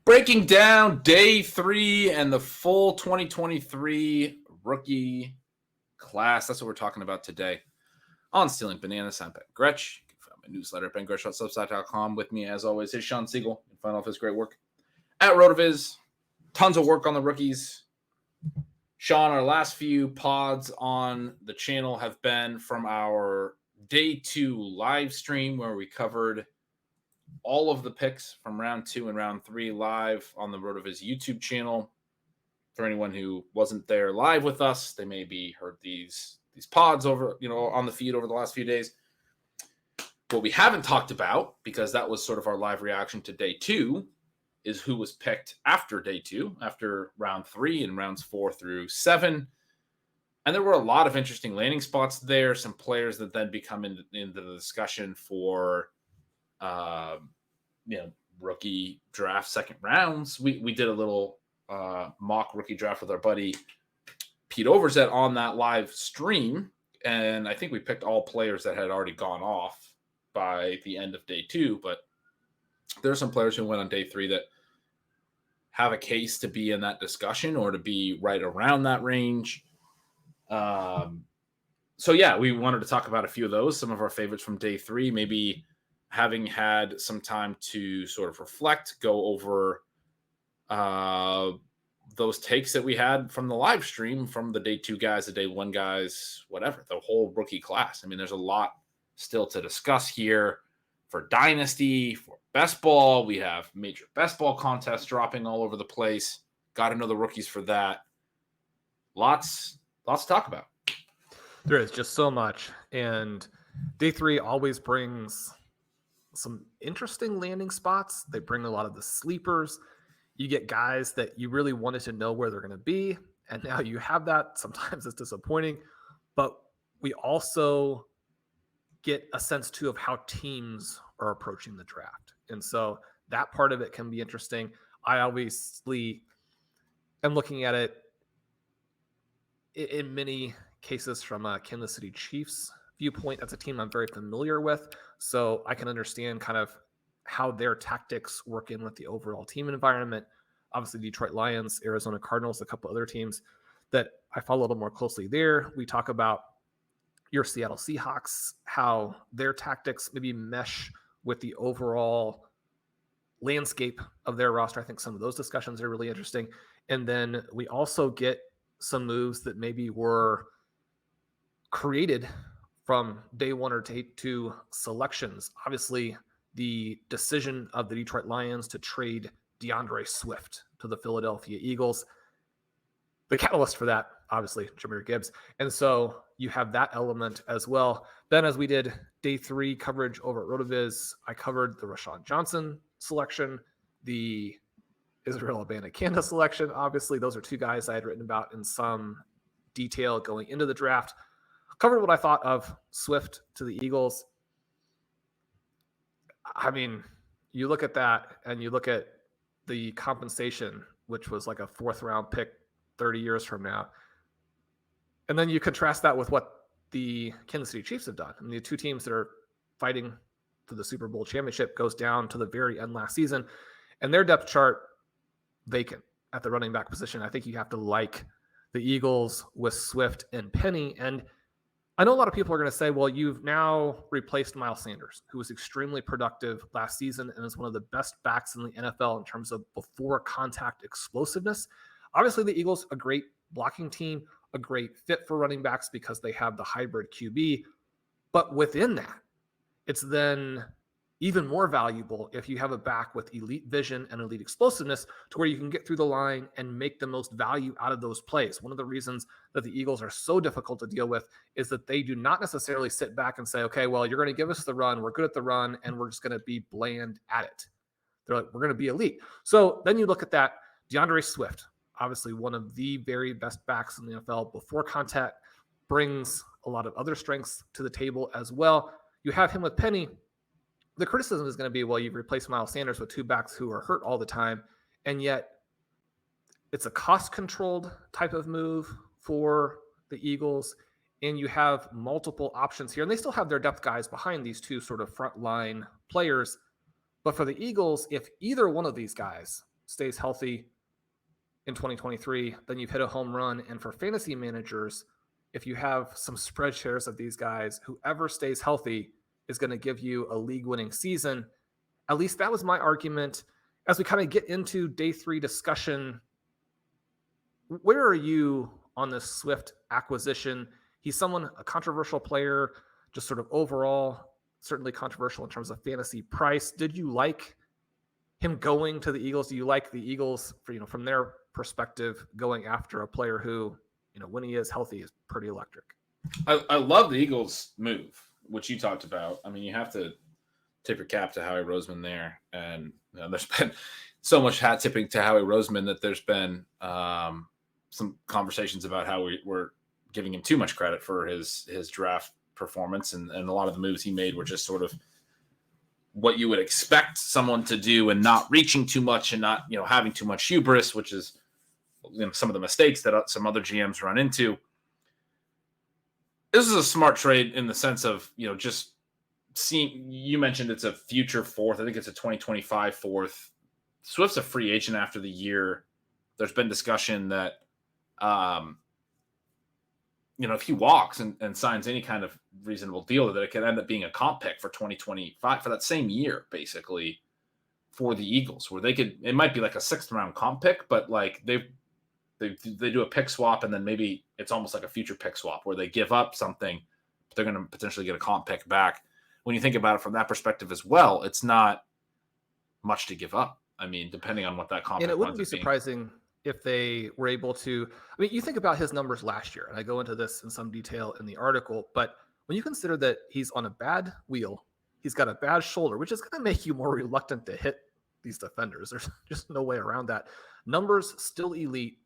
Breaking down day 3 and the full 2023 rookie class. That's what we're talking about today on Stealing Bananas. I'm Ben Gretch. You can find my newsletter at bengretch.substack.com. With me, as always, is Shawn Siegele. You can find all of his great work at RotoViz. Tons of work on the rookies. Shawn, our last few pods on the channel have been from our day 2 live stream where we covered all of the picks from round 2 and round 3 live on the RotoViz YouTube channel. For anyone who wasn't there live with us, they maybe heard these pods over, on the feed over the last few days. What we haven't talked about, because that was sort of our live reaction to day 2, is who was picked after day 2, after round 3 and rounds 4 through 7. And there were a lot of interesting landing spots there. Some players that then become into the discussion for rookie draft second rounds. We did a little mock rookie draft with our buddy Pete Overzet on that live stream, and I think we picked all players that had already gone off by the end of day 2, but there are some players who went on day 3 that have a case to be in that discussion or to be right around that range. So yeah, we wanted to talk about a few of those, some of our favorites from day 3, maybe having had some time to sort of reflect, go over those takes that we had from the live stream, from the day 2 guys, the day 1 guys, whatever, the whole rookie class. I mean, there's a lot still to discuss here for Dynasty, for Best Ball. We have major Best Ball contests dropping all over the place. Got to know the rookies for that. Lots to talk about. There is just so much. And day 3 always brings some interesting landing spots. They bring a lot of the sleepers. You get guys that you really wanted to know where they're going to be, and now you have that. Sometimes it's disappointing, but we also get a sense too of how teams are approaching the draft. And so that part of it can be interesting. I obviously am looking at it in many cases from a Kansas City Chiefs viewpoint. That's a team I'm very familiar with, so I can understand kind of how their tactics work in with the overall team environment. Obviously, Detroit Lions, Arizona Cardinals, a couple other teams that I follow a little more closely there. We talk about your Seattle Seahawks, how their tactics maybe mesh with the overall landscape of their roster. I think some of those discussions are really interesting. And then we also get some moves that maybe were created from day 1 or day 2 selections. Obviously, the decision of the Detroit Lions to trade DeAndre Swift to the Philadelphia Eagles. The catalyst for that, obviously, Jahmyr Gibbs. And so you have that element as well. Then as we did day 3 coverage over at RotoViz, I covered the Rashawn Johnson selection, the Israel Abanikanda selection. Obviously, those are 2 guys I had written about in some detail going into the draft. Covered what I thought of Swift to the Eagles. I mean, you look at that and you look at the compensation, which was like a 4th round pick 30 years from now. And then you contrast that with what the Kansas City Chiefs have done. I mean, the 2 teams that are fighting for the Super Bowl championship goes down to the very end last season, and their depth chart vacant at the running back position. I think you have to like the Eagles with Swift and Penny. And I know a lot of people are going to say, well, you've now replaced Miles Sanders, who was extremely productive last season and is one of the best backs in the NFL in terms of before contact explosiveness. Obviously, the Eagles, a great blocking team, a great fit for running backs because they have the hybrid QB. But within that, it's then even more valuable if you have a back with elite vision and elite explosiveness to where you can get through the line and make the most value out of those plays. One of the reasons that the Eagles are so difficult to deal with is that they do not necessarily sit back and say, okay, well, you're going to give us the run. We're good at the run, and we're just going to be bland at it. They're like, we're going to be elite. So then you look at that. DeAndre Swift, obviously one of the very best backs in the NFL before contact, brings a lot of other strengths to the table as well. You have him with Penny. The criticism is going to be, well, you've replaced Miles Sanders with 2 backs who are hurt all the time, and yet it's a cost-controlled type of move for the Eagles, and you have multiple options here. And they still have their depth guys behind these 2 sort of frontline players. But for the Eagles, if either one of these guys stays healthy in 2023, then you've hit a home run. And for fantasy managers, if you have some spread shares of these guys, whoever stays healthy is going to give you a league-winning season. At least that was my argument. As we kind of get into day 3 discussion, where are you on this Swift acquisition? He's a controversial player, just sort of overall, certainly controversial in terms of fantasy price. Did you like him going to the Eagles? Do you like the Eagles, from their perspective, going after a player who, when he is healthy, is pretty electric? I love the Eagles move, which you talked about. I mean, you have to tip your cap to Howie Roseman there. And there's been so much hat tipping to Howie Roseman that there's been some conversations about how we're giving him too much credit for his draft performance. And a lot of the moves he made were just sort of what you would expect someone to do, and not reaching too much and not, having too much hubris, which is some of the mistakes that some other GMs run into. This is a smart trade in the sense of, just seeing, you mentioned it's a future 4th. I think it's a 2025 4th. Swift's a free agent after the year. There's been discussion that, if he walks and signs any kind of reasonable deal, that it could end up being a comp pick for 2025 for that same year, basically, for the Eagles, where it might be like a 6th round comp pick, but like they do a pick swap, and then maybe it's almost like a future pick swap where they give up something, but they're going to potentially get a comp pick back. When you think about it from that perspective as well, it's not much to give up. I mean, depending on what that comp pick is. And it wouldn't be surprising if they were able to, you think about his numbers last year, and I go into this in some detail in the article, but when you consider that he's on a bad wheel, he's got a bad shoulder, which is going to make you more reluctant to hit these defenders. There's just no way around that. Numbers still elite.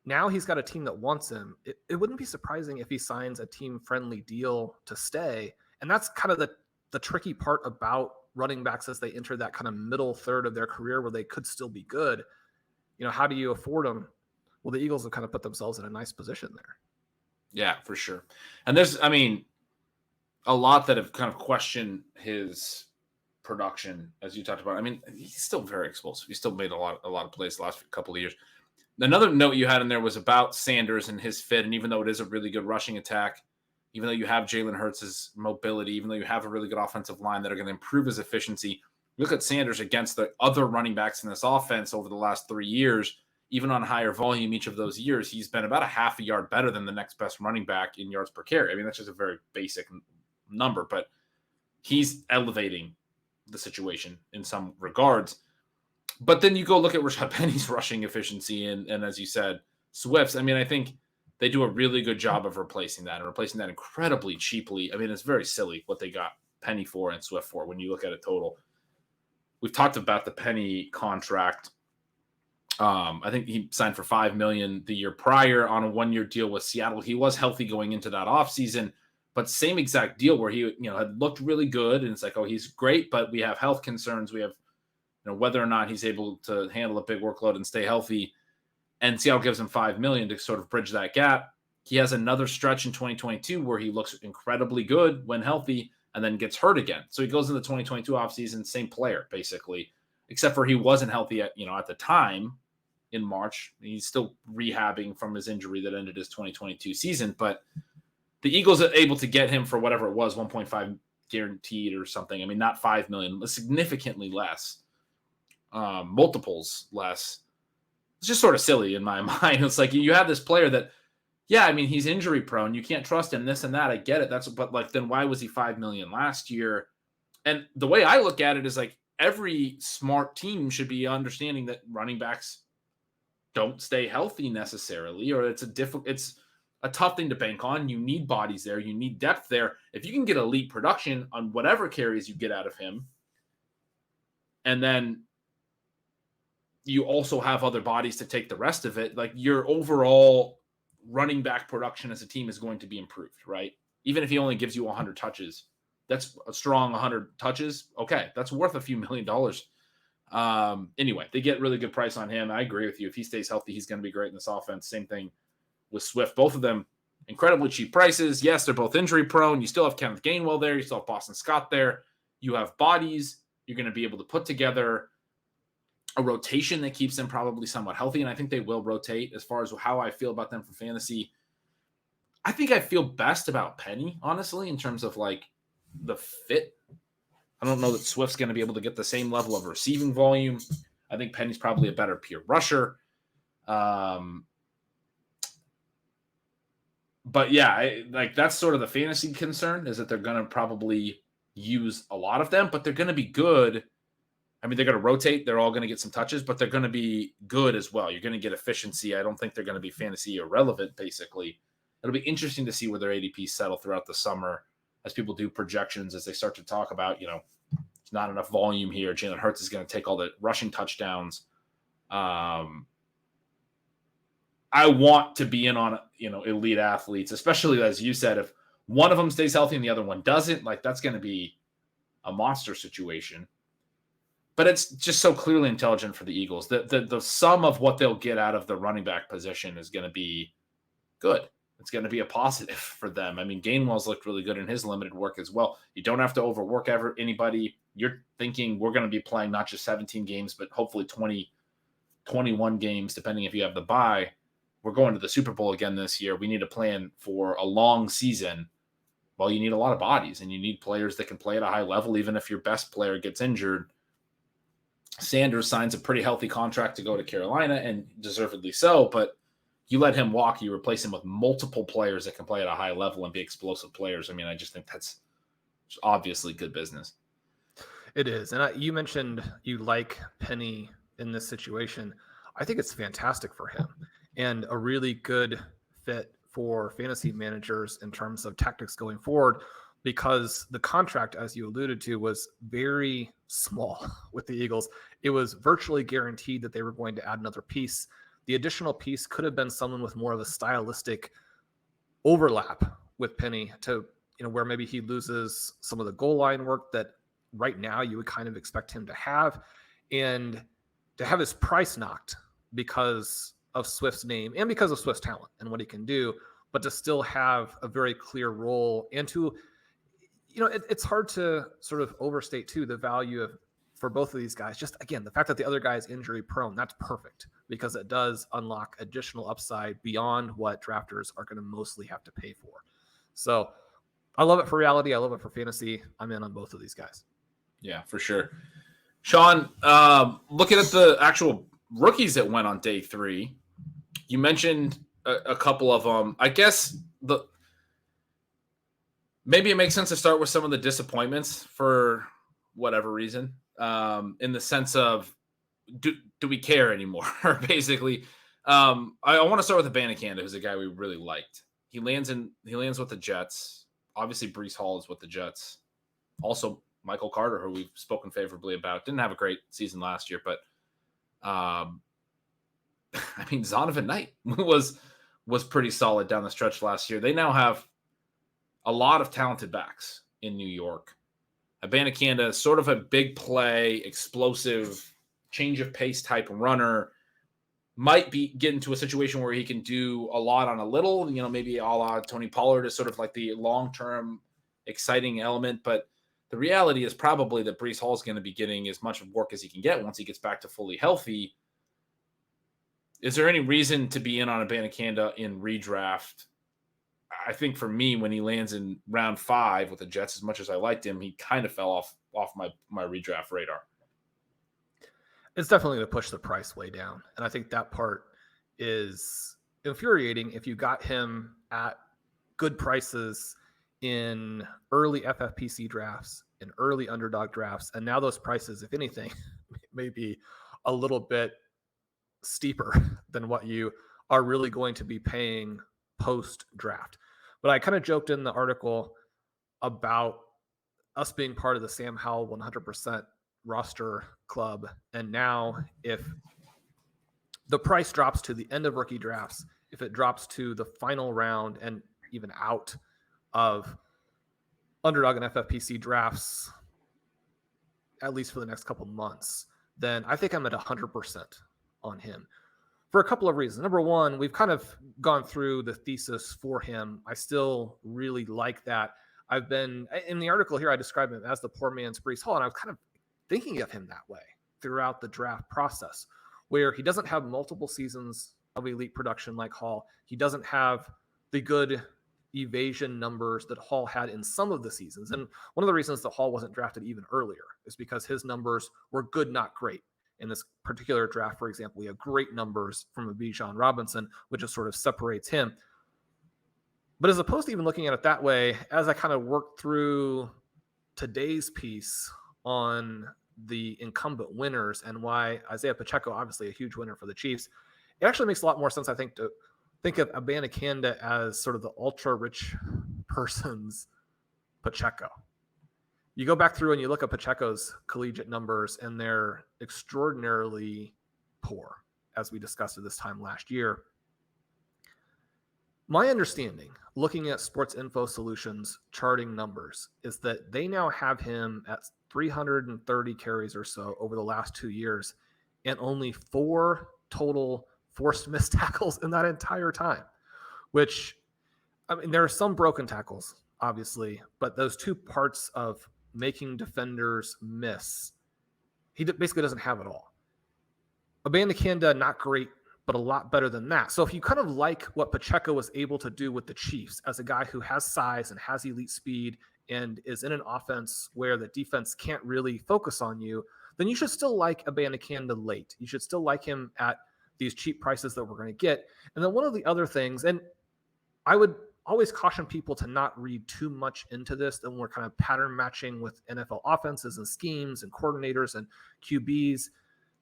Now he's got a team that wants him. It wouldn't be surprising if he signs a team-friendly deal to stay. And that's kind of the tricky part about running backs as they enter that kind of middle third of their career where they could still be good. How do you afford them? Well, the Eagles have kind of put themselves in a nice position there. Yeah, for sure. And there's, a lot that have kind of questioned his production, as you talked about. He's still very explosive. He still made a lot of plays the last couple of years. Another note you had in there was about Sanders and his fit. And even though it is a really good rushing attack, even though you have Jalen Hurts' mobility, even though you have a really good offensive line that are going to improve his efficiency, look at Sanders against the other running backs in this offense over the last 3 years. Even on higher volume each of those years, he's been about a half a yard better than the next best running back in yards per carry. That's just a very basic number, but he's elevating the situation in some regards. But then you go look at Rashad Penny's rushing efficiency and as you said, Swift's. I think they do a really good job of replacing that incredibly cheaply. It's very silly what they got Penny for and Swift for when you look at it total. We've talked about the Penny contract. I think he signed for $5 million the year prior on a 1-year deal with Seattle. He was healthy going into that offseason, but same exact deal where he, had looked really good. And it's like, oh, he's great, but we have health concerns. We have, whether or not he's able to handle a big workload and stay healthy. And Seattle gives him $5 million to sort of bridge that gap. He has another stretch in 2022 where he looks incredibly good when healthy and then gets hurt again. So he goes into the 2022 offseason, same player, basically, except for he wasn't healthy at the time in March. He's still rehabbing from his injury that ended his 2022 season. But the Eagles are able to get him for whatever it was, 1.5 guaranteed or something. Not $5 million, significantly less, multiples less. It's just sort of silly in my mind. It's like you have this player that, he's injury prone. You can't trust him, this and that. I get it. But then why was he $5 million last year? And the way I look at it is like every smart team should be understanding that running backs don't stay healthy necessarily, or it's a tough thing to bank on. You need bodies there. You need depth there. If you can get elite production on whatever carries you get out of him, and then you also have other bodies to take the rest of it, like your overall running back production as a team is going to be improved, right? Even if he only gives you 100 touches, that's a strong 100 touches. Okay, that's worth a few $1 million. Anyway, they get really good price on him. I agree with you. If he stays healthy, he's going to be great in this offense. Same thing with Swift. Both of them incredibly cheap prices. Yes, they're both injury prone. You still have Kenneth Gainwell there. You still have Boston Scott there. You have bodies you're going to be able to put together a rotation that keeps them probably somewhat healthy, and I think they will rotate. As far as how I feel about them for fantasy, I think I feel best about Penny, honestly, in terms of like the fit. I don't know that Swift's going to be able to get the same level of receiving volume. I think Penny's probably a better pure rusher. But yeah, like that's sort of the fantasy concern, is that they're going to probably use a lot of them, but they're going to be good. I mean, they're going to rotate. They're all going to get some touches, but they're going to be good as well. You're going to get efficiency. I don't think they're going to be fantasy irrelevant, basically. It'll be interesting to see where their ADP settle throughout the summer as people do projections, as they start to talk about, there's not enough volume here. Jalen Hurts is going to take all the rushing touchdowns. I want to be in on, elite athletes, especially as you said, if one of them stays healthy and the other one doesn't, like that's going to be a monster situation. But it's just so clearly intelligent for the Eagles. The sum of what they'll get out of the running back position is going to be good. It's going to be a positive for them. I mean, Gainwell's looked really good in his limited work as well. You don't have to overwork anybody. You're thinking we're going to be playing not just 17 games, but hopefully 20, 21 games, depending if you have the bye. We're going to the Super Bowl again this year. We need to plan for a long season. Well, you need a lot of bodies, and you need players that can play at a high level, even if your best player gets injured. Sanders signs a pretty healthy contract to go to Carolina, and deservedly so, but you let him walk, you replace him with multiple players that can play at a high level and be explosive players. I mean, I just think that's obviously good business. It is. And you mentioned you like Penny in this situation. I think it's fantastic for him and a really good fit for fantasy managers in terms of tactics going forward, because the contract, as you alluded to, was very small with the Eagles. It was virtually guaranteed that they were going to add another piece. The additional piece could have been someone with more of a stylistic overlap with Penny to, where maybe he loses some of the goal line work that right now you would kind of expect him to have, and to have his price knocked because of Swift's name and because of Swift's talent and what he can do, but to still have a very clear role and to, it's hard to sort of overstate too the value for both of these guys. Just again, the fact that the other guy is injury prone, that's perfect, because it does unlock additional upside beyond what drafters are going to mostly have to pay for. So I love it for reality. I love it for fantasy. I'm in on both of these guys. Yeah, for sure. Sean, looking at the actual rookies that went on day 3, you mentioned a couple of them. I guess maybe it makes sense to start with some of the disappointments for whatever reason, in the sense of do we care anymore? Basically, I want to start with Abanikanda, who's a guy we really liked. He lands with the Jets. Obviously, Breece Hall is with the Jets. Also, Michael Carter, who we've spoken favorably about, didn't have a great season last year, but Zonovan Knight was pretty solid down the stretch last year. They now have a lot of talented backs in New York. Abanikanda is sort of a big play, explosive, change of pace type runner. Might get into a situation where he can do a lot on a little, maybe a la Tony Pollard is sort of like the long-term exciting element. But the reality is probably that Breece Hall is going to be getting as much work as he can get once he gets back to fully healthy. Is there any reason to be in on Abanikanda in redraft? I think for me, when he lands in round 5 with the Jets, as much as I liked him, he kind of fell off my redraft radar. It's definitely to push the price way down. And I think that part is infuriating if you got him at good prices in early FFPC drafts, in early Underdog drafts. And now those prices, if anything, may be a little bit steeper than what you are really going to be paying post-draft. But I kind of joked in the article about us being part of the Sam Howell 100% roster club. And now if the price drops to the end of rookie drafts, if it drops to the final round and even out of Underdog and FFPC drafts, at least for the next couple months, then I think I'm at 100% on him for a couple of reasons. Number one, we've kind of gone through the thesis for him. I still really like that. I've been in the article here, I describe him as the poor man's Breece Hall, and I was kind of thinking of him that way, throughout the draft process, where he doesn't have multiple seasons of elite production like Hall. He doesn't have the good evasion numbers that Hall had in some of the seasons. And one of the reasons that Hall wasn't drafted even earlier is because his numbers were good, not great. In this particular draft, for example, we have great numbers from a Bijan Robinson, which just sort of separates him. But as opposed to even looking at it that way, as I kind of worked through today's piece on the incumbent winners and why Isaiah Pacheco, obviously a huge winner for the Chiefs, it actually makes a lot more sense, I think, to think of Abanikanda as sort of the ultra-rich person's Pacheco. You go back through and you look at Pacheco's collegiate numbers, and they're extraordinarily poor, as we discussed at this time last year. My understanding, looking at Sports Info Solutions charting numbers, is that they now have him at 330 carries or so over the last 2 years, and only 4 total forced missed tackles in that entire time, which, I mean, there are some broken tackles, obviously, but those 2 parts of making defenders miss, he basically doesn't have it all. Abanikanda, not great, but a lot better than that. So if you kind of like what Pacheco was able to do with the Chiefs as a guy who has size and has elite speed and is in an offense where the defense can't really focus on you, then you should still like Abanikanda late. You should still like him at these cheap prices that we're going to get. And then one of the other things, and I would always caution people to not read too much into this, then we're kind of pattern matching with NFL offenses and schemes and coordinators and QBs,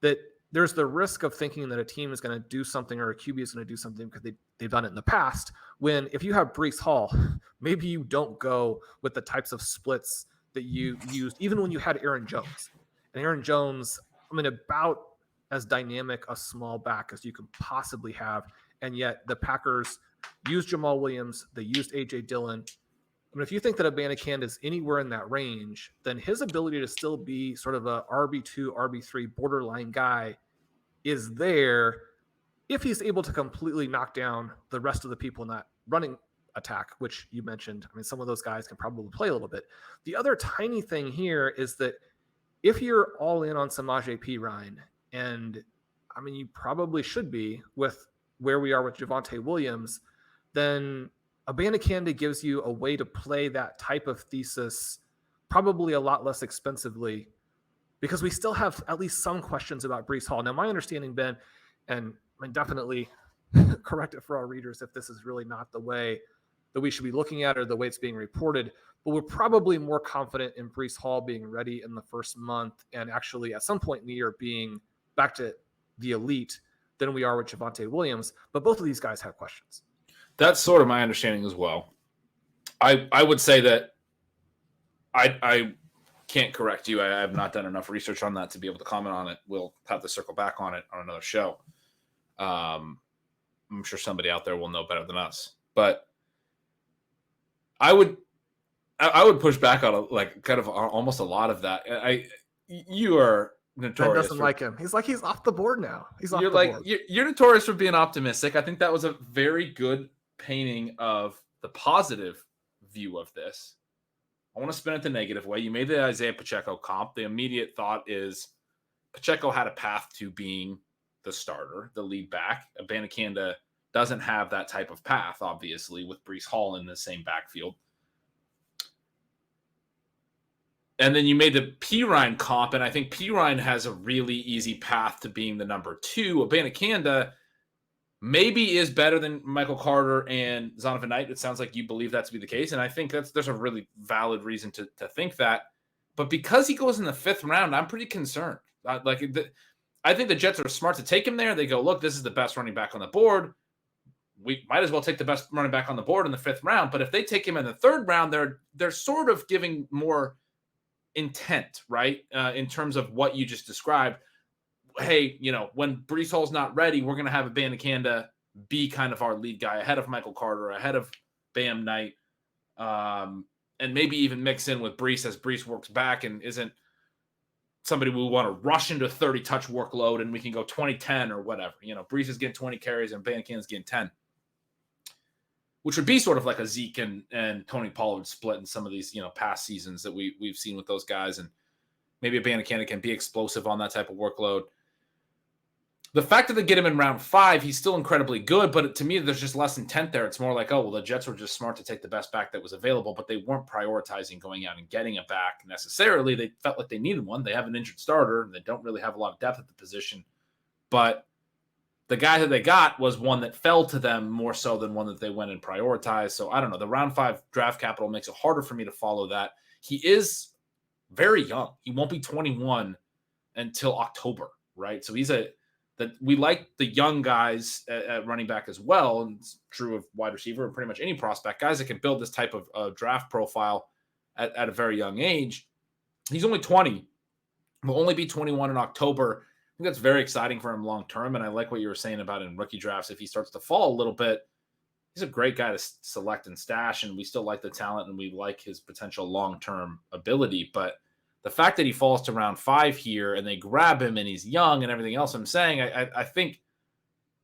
that there's the risk of thinking that a team is going to do something or a QB is going to do something because they've done it in the past, when if you have Breece Hall, maybe you don't go with the types of splits that you used even when you had Aaron Jones. And Aaron Jones, I mean, about as dynamic a small back as you can possibly have. And yet the Packers used Jamal Williams. They used A.J. Dillon. I mean, if you think that Abanikanda is anywhere in that range, then his ability to still be sort of a RB2, RB3 borderline guy is there if he's able to completely knock down the rest of the people in that running attack, which you mentioned. I mean, some of those guys can probably play a little bit. The other tiny thing here is that if you're all in on Samaje Perine, and I mean, you probably should be with where we are with Javonte Williams, then Abanikanda gives you a way to play that type of thesis probably a lot less expensively, because we still have at least some questions about Breece Hall. Now, my understanding, Ben, and I mean, definitely correct it for our readers if this is really not the way that we should be looking at or the way it's being reported, but we're probably more confident in Breece Hall being ready in the first month and actually at some point in the year being back to the elite than we are with Javonte Williams. But both of these guys have questions. That's sort of my understanding as well. I would say that I can't correct you. I have not done enough research on that to be able to comment on it. We'll have to circle back on it on another show. I'm sure somebody out there will know better than us. But I would push back on kind of almost a lot of that. You are notorious. Ben doesn't like him. He's like, he's off the board now. You're notorious for being optimistic. I think that was a very good painting of the positive view of this. I want to spin it the negative way. You made the Isaiah Pacheco comp. The immediate thought is Pacheco had a path to being the starter, the lead back. Abanikanda doesn't have that type of path, obviously, with Breece Hall in the same backfield. And then you made the Perine comp, and I think Perine has a really easy path to being the number 2. Abanikanda maybe is better than Michael Carter and Zonovan Knight. It sounds like you believe that to be the case, and I think there's a really valid reason to think that. But because he goes in the 5th round, I'm pretty concerned. I think the Jets are smart to take him there. They go, look, this is the best running back on the board. We might as well take the best running back on the board in the 5th round. But if they take him in the 3rd round, they're sort of giving more intent, right? In terms of what you just described. Hey, when Breece Hall's not ready, we're going to have Abanikanda be kind of our lead guy ahead of Michael Carter, ahead of Bam Knight, and maybe even mix in with Breece as Breece works back and isn't somebody we want to rush into a 30-touch workload and we can go 20-10 or whatever. Breece is getting 20 carries and Abanikanda's getting 10, which would be sort of like a Zeke and Tony Pollard split in some of these, past seasons that we've seen with those guys. And maybe Abanikanda can be explosive on that type of workload. The fact that they get him in round 5, he's still incredibly good, but to me, there's just less intent there. It's more like, oh, well, the Jets were just smart to take the best back that was available, but they weren't prioritizing going out and getting a back necessarily. They felt like they needed one. They have an injured starter. They don't really have a lot of depth at the position. But the guy that they got was one that fell to them more so than one that they went and prioritized. So I don't know. The round 5 draft capital makes it harder for me to follow that. He is very young. He won't be 21 until October, right? So that we like the young guys at running back as well. And it's true of wide receiver and pretty much any prospect, guys that can build this type of draft profile at a very young age. He's only 20, will only be 21 in October. I think that's very exciting for him long-term. And I like what you were saying about in rookie drafts. If he starts to fall a little bit, he's a great guy to select and stash. And we still like the talent and we like his potential long-term ability. But the fact that he falls to round 5 here and they grab him and he's young and everything else I'm saying, I think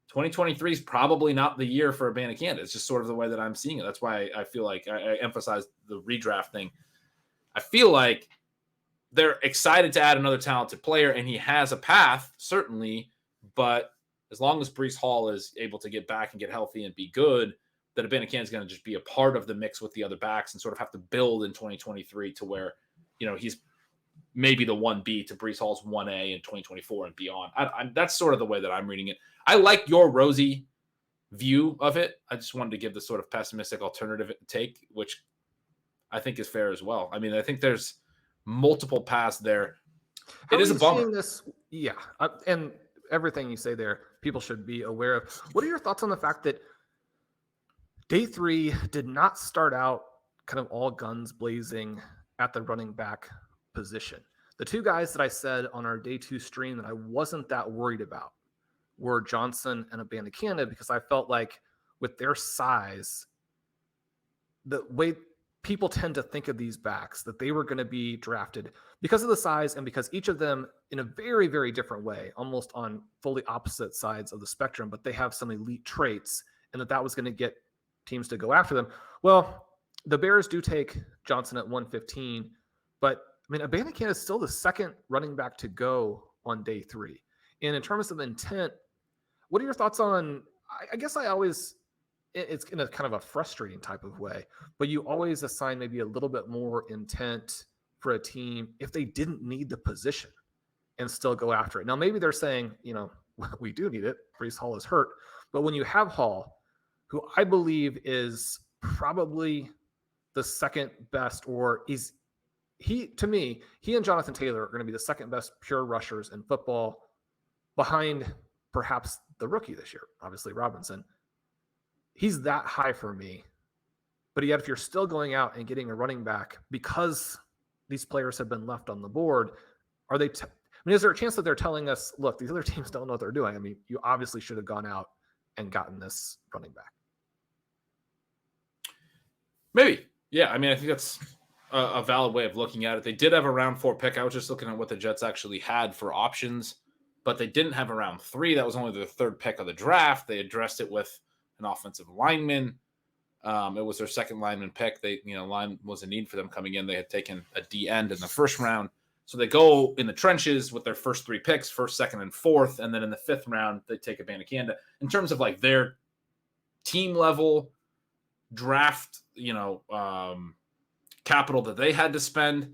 2023 is probably not the year for Abanikanda. It's just sort of the way that I'm seeing it. That's why I feel like I emphasize the redraft thing. I feel like they're excited to add another talented player, and he has a path, certainly, but as long as Breece Hall is able to get back and get healthy and be good, that Abanikanda is going to just be a part of the mix with the other backs and sort of have to build in 2023 to where, he's maybe the 1B to Breece Hall's 1A in 2024 and beyond. That's sort of the way that I'm reading it. I like your rosy view of it. I just wanted to give the sort of pessimistic alternative take, which I think is fair as well. I mean, I think there's multiple paths there. It is a bummer. And everything you say there, people should be aware of. What are your thoughts on the fact that day 3 did not start out kind of all guns blazing at the running back position? The 2 guys that I said on our day 2 stream that I wasn't that worried about were Johnson and Abanikanda, because I felt like with their size, the way people tend to think of these backs, that they were going to be drafted because of the size and because each of them in a very, very different way, almost on fully opposite sides of the spectrum, but they have some elite traits, and that was going to get teams to go after them. Well, the Bears do take Johnson at 115, but I mean, Abanikanda is still the second running back to go on day 3. And in terms of intent, what are your thoughts on, I guess it's in a kind of a frustrating type of way, but you always assign maybe a little bit more intent for a team if they didn't need the position and still go after it. Now, maybe they're saying, we do need it. Breece Hall is hurt. But when you have Hall, who I believe is probably the second best, to me, he and Jonathan Taylor are going to be the second best pure rushers in football behind perhaps the rookie this year, obviously Robinson. He's that high for me. But yet, if you're still going out and getting a running back because these players have been left on the board, is there a chance that they're telling us, look, these other teams don't know what they're doing? I mean, you obviously should have gone out and gotten this running back. Maybe. Yeah, I mean, I think that's a valid way of looking at it. They did have a round 4 pick. I was just looking at what the Jets actually had for options, but they didn't have a round 3. That was only their 3rd pick of the draft. They addressed it with an offensive lineman. It was their second lineman pick. Line was a need for them coming in. They had taken a D end in the 1st round. So they go in the trenches with their first 3 picks, 1st, 2nd, and 4th. And then in the 5th round, they take Abanikanda. In terms of like their team level draft, capital that they had to spend,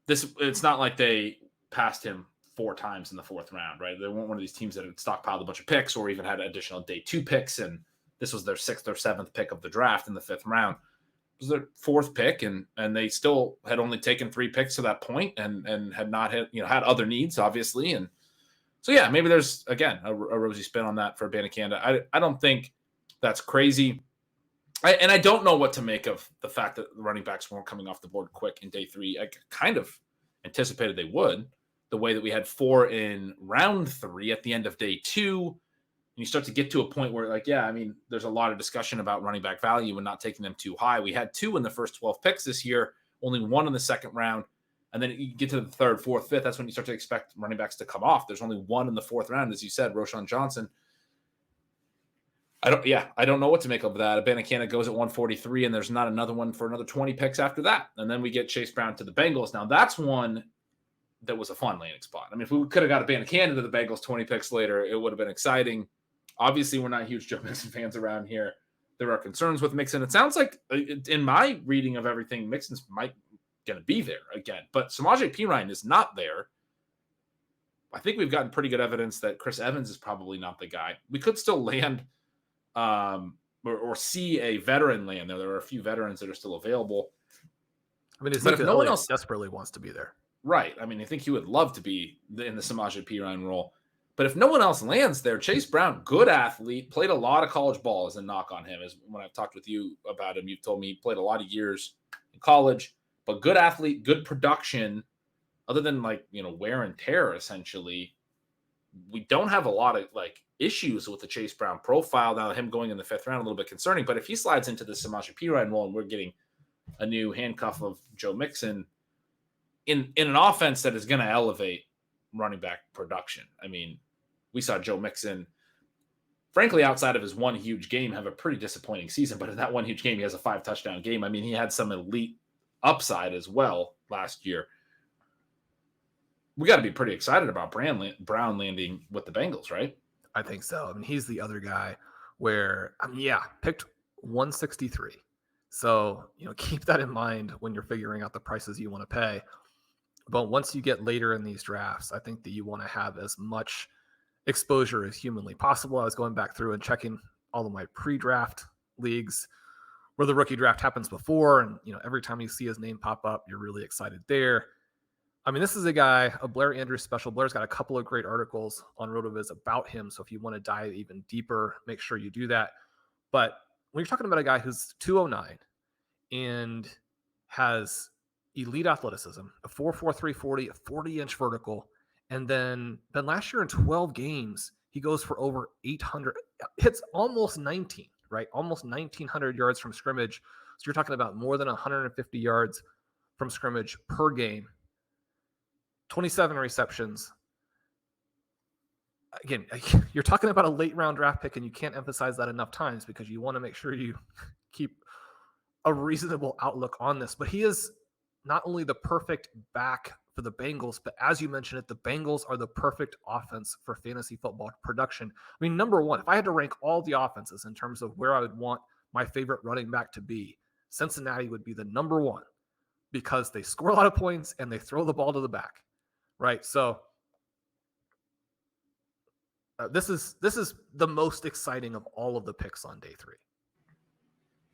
it's not like they passed him 4 times in the 4th round, right? They weren't one of these teams that had stockpiled a bunch of picks or even had additional day 2 picks. And this was their 6th or 7th pick of the draft in the 5th round. It was their 4th pick, and they still had only taken 3 picks to that point and had not had other needs, obviously. And so, yeah, maybe there's, again, a rosy spin on that for Abanikanda. I don't think that's crazy. I don't know what to make of the fact that the running backs weren't coming off the board quick in day 3. I kind of anticipated they would, the way that we had 4 in round 3 at the end of day 2. And you start to get to a point where, there's a lot of discussion about running back value and not taking them too high. We had 2 in the first 12 picks this year, only 1 in the 2nd round. And then you get to the 3rd, 4th, 5th. That's when you start to expect running backs to come off. There's only 1 in the 4th round, as you said, Roschon Johnson. I don't know what to make of that. Abanikanda goes at 143, and there's not another one for another 20 picks after that. And then we get Chase Brown to the Bengals. Now, that's one that was a fun landing spot. I mean, if we could have got Abanikanda to the Bengals 20 picks later, it would have been exciting. Obviously, we're not huge Joe Mixon fans around here. There are concerns with Mixon. It sounds like, in my reading of everything, Mixon's might going to be there again. But Samaje Perine is not there. I think we've gotten pretty good evidence that Chris Evans is probably not the guy. We could still land or see a veteran land there. There are a few veterans that are still available. I mean, if no one else desperately wants to be there. Right. I mean, I think he would love to be in the Samaje Perine role. But if no one else lands there, Chase Brown, good athlete, played a lot of college ball as a knock on him. As when I've talked with you about him, you've told me he played a lot of years in college, but good athlete, good production. Other than wear and tear, essentially, we don't have a lot of issues with the Chase Brown profile. Now, him going in the 5th round a little bit concerning, but if he slides into the Samaje Perine role and we're getting a new handcuff of Joe Mixon in an offense that is going to elevate running back production. I mean, we saw Joe Mixon, frankly, outside of his one huge game, have a pretty disappointing season. But in that one huge game, he has a 5-touchdown game. I mean, he had some elite upside as well last year. We got to be pretty excited about Brown landing with the Bengals, right? I think so. I mean, he's the other guy where, picked 163. So, keep that in mind when you're figuring out the prices you want to pay. But once you get later in these drafts, I think that you want to have as much exposure as humanly possible. I was going back through and checking all of my pre-draft leagues where the rookie draft happens before. And, every time you see his name pop up, you're really excited there. I mean, this is a guy, a Blair Andrews special. Blair's got a couple of great articles on RotoViz about him. So if you want to dive even deeper, make sure you do that. But when you're talking about a guy who's 209 and has elite athleticism, a 4.43 40, a 40-inch vertical, and then last year in 12 games, he goes for over 800, hits almost 19, right? Almost 1,900 yards from scrimmage. So you're talking about more than 150 yards from scrimmage per game. 27 receptions. Again, you're talking about a late round draft pick, and you can't emphasize that enough times because you want to make sure you keep a reasonable outlook on this. But he is not only the perfect back for the Bengals, but as you mentioned it, the Bengals are the perfect offense for fantasy football production. I mean, number one, if I had to rank all the offenses in terms of where I would want my favorite running back to be, Cincinnati would be the number one because they score a lot of points and they throw the ball to the back. Right. So this is the most exciting of all of the picks on day 3.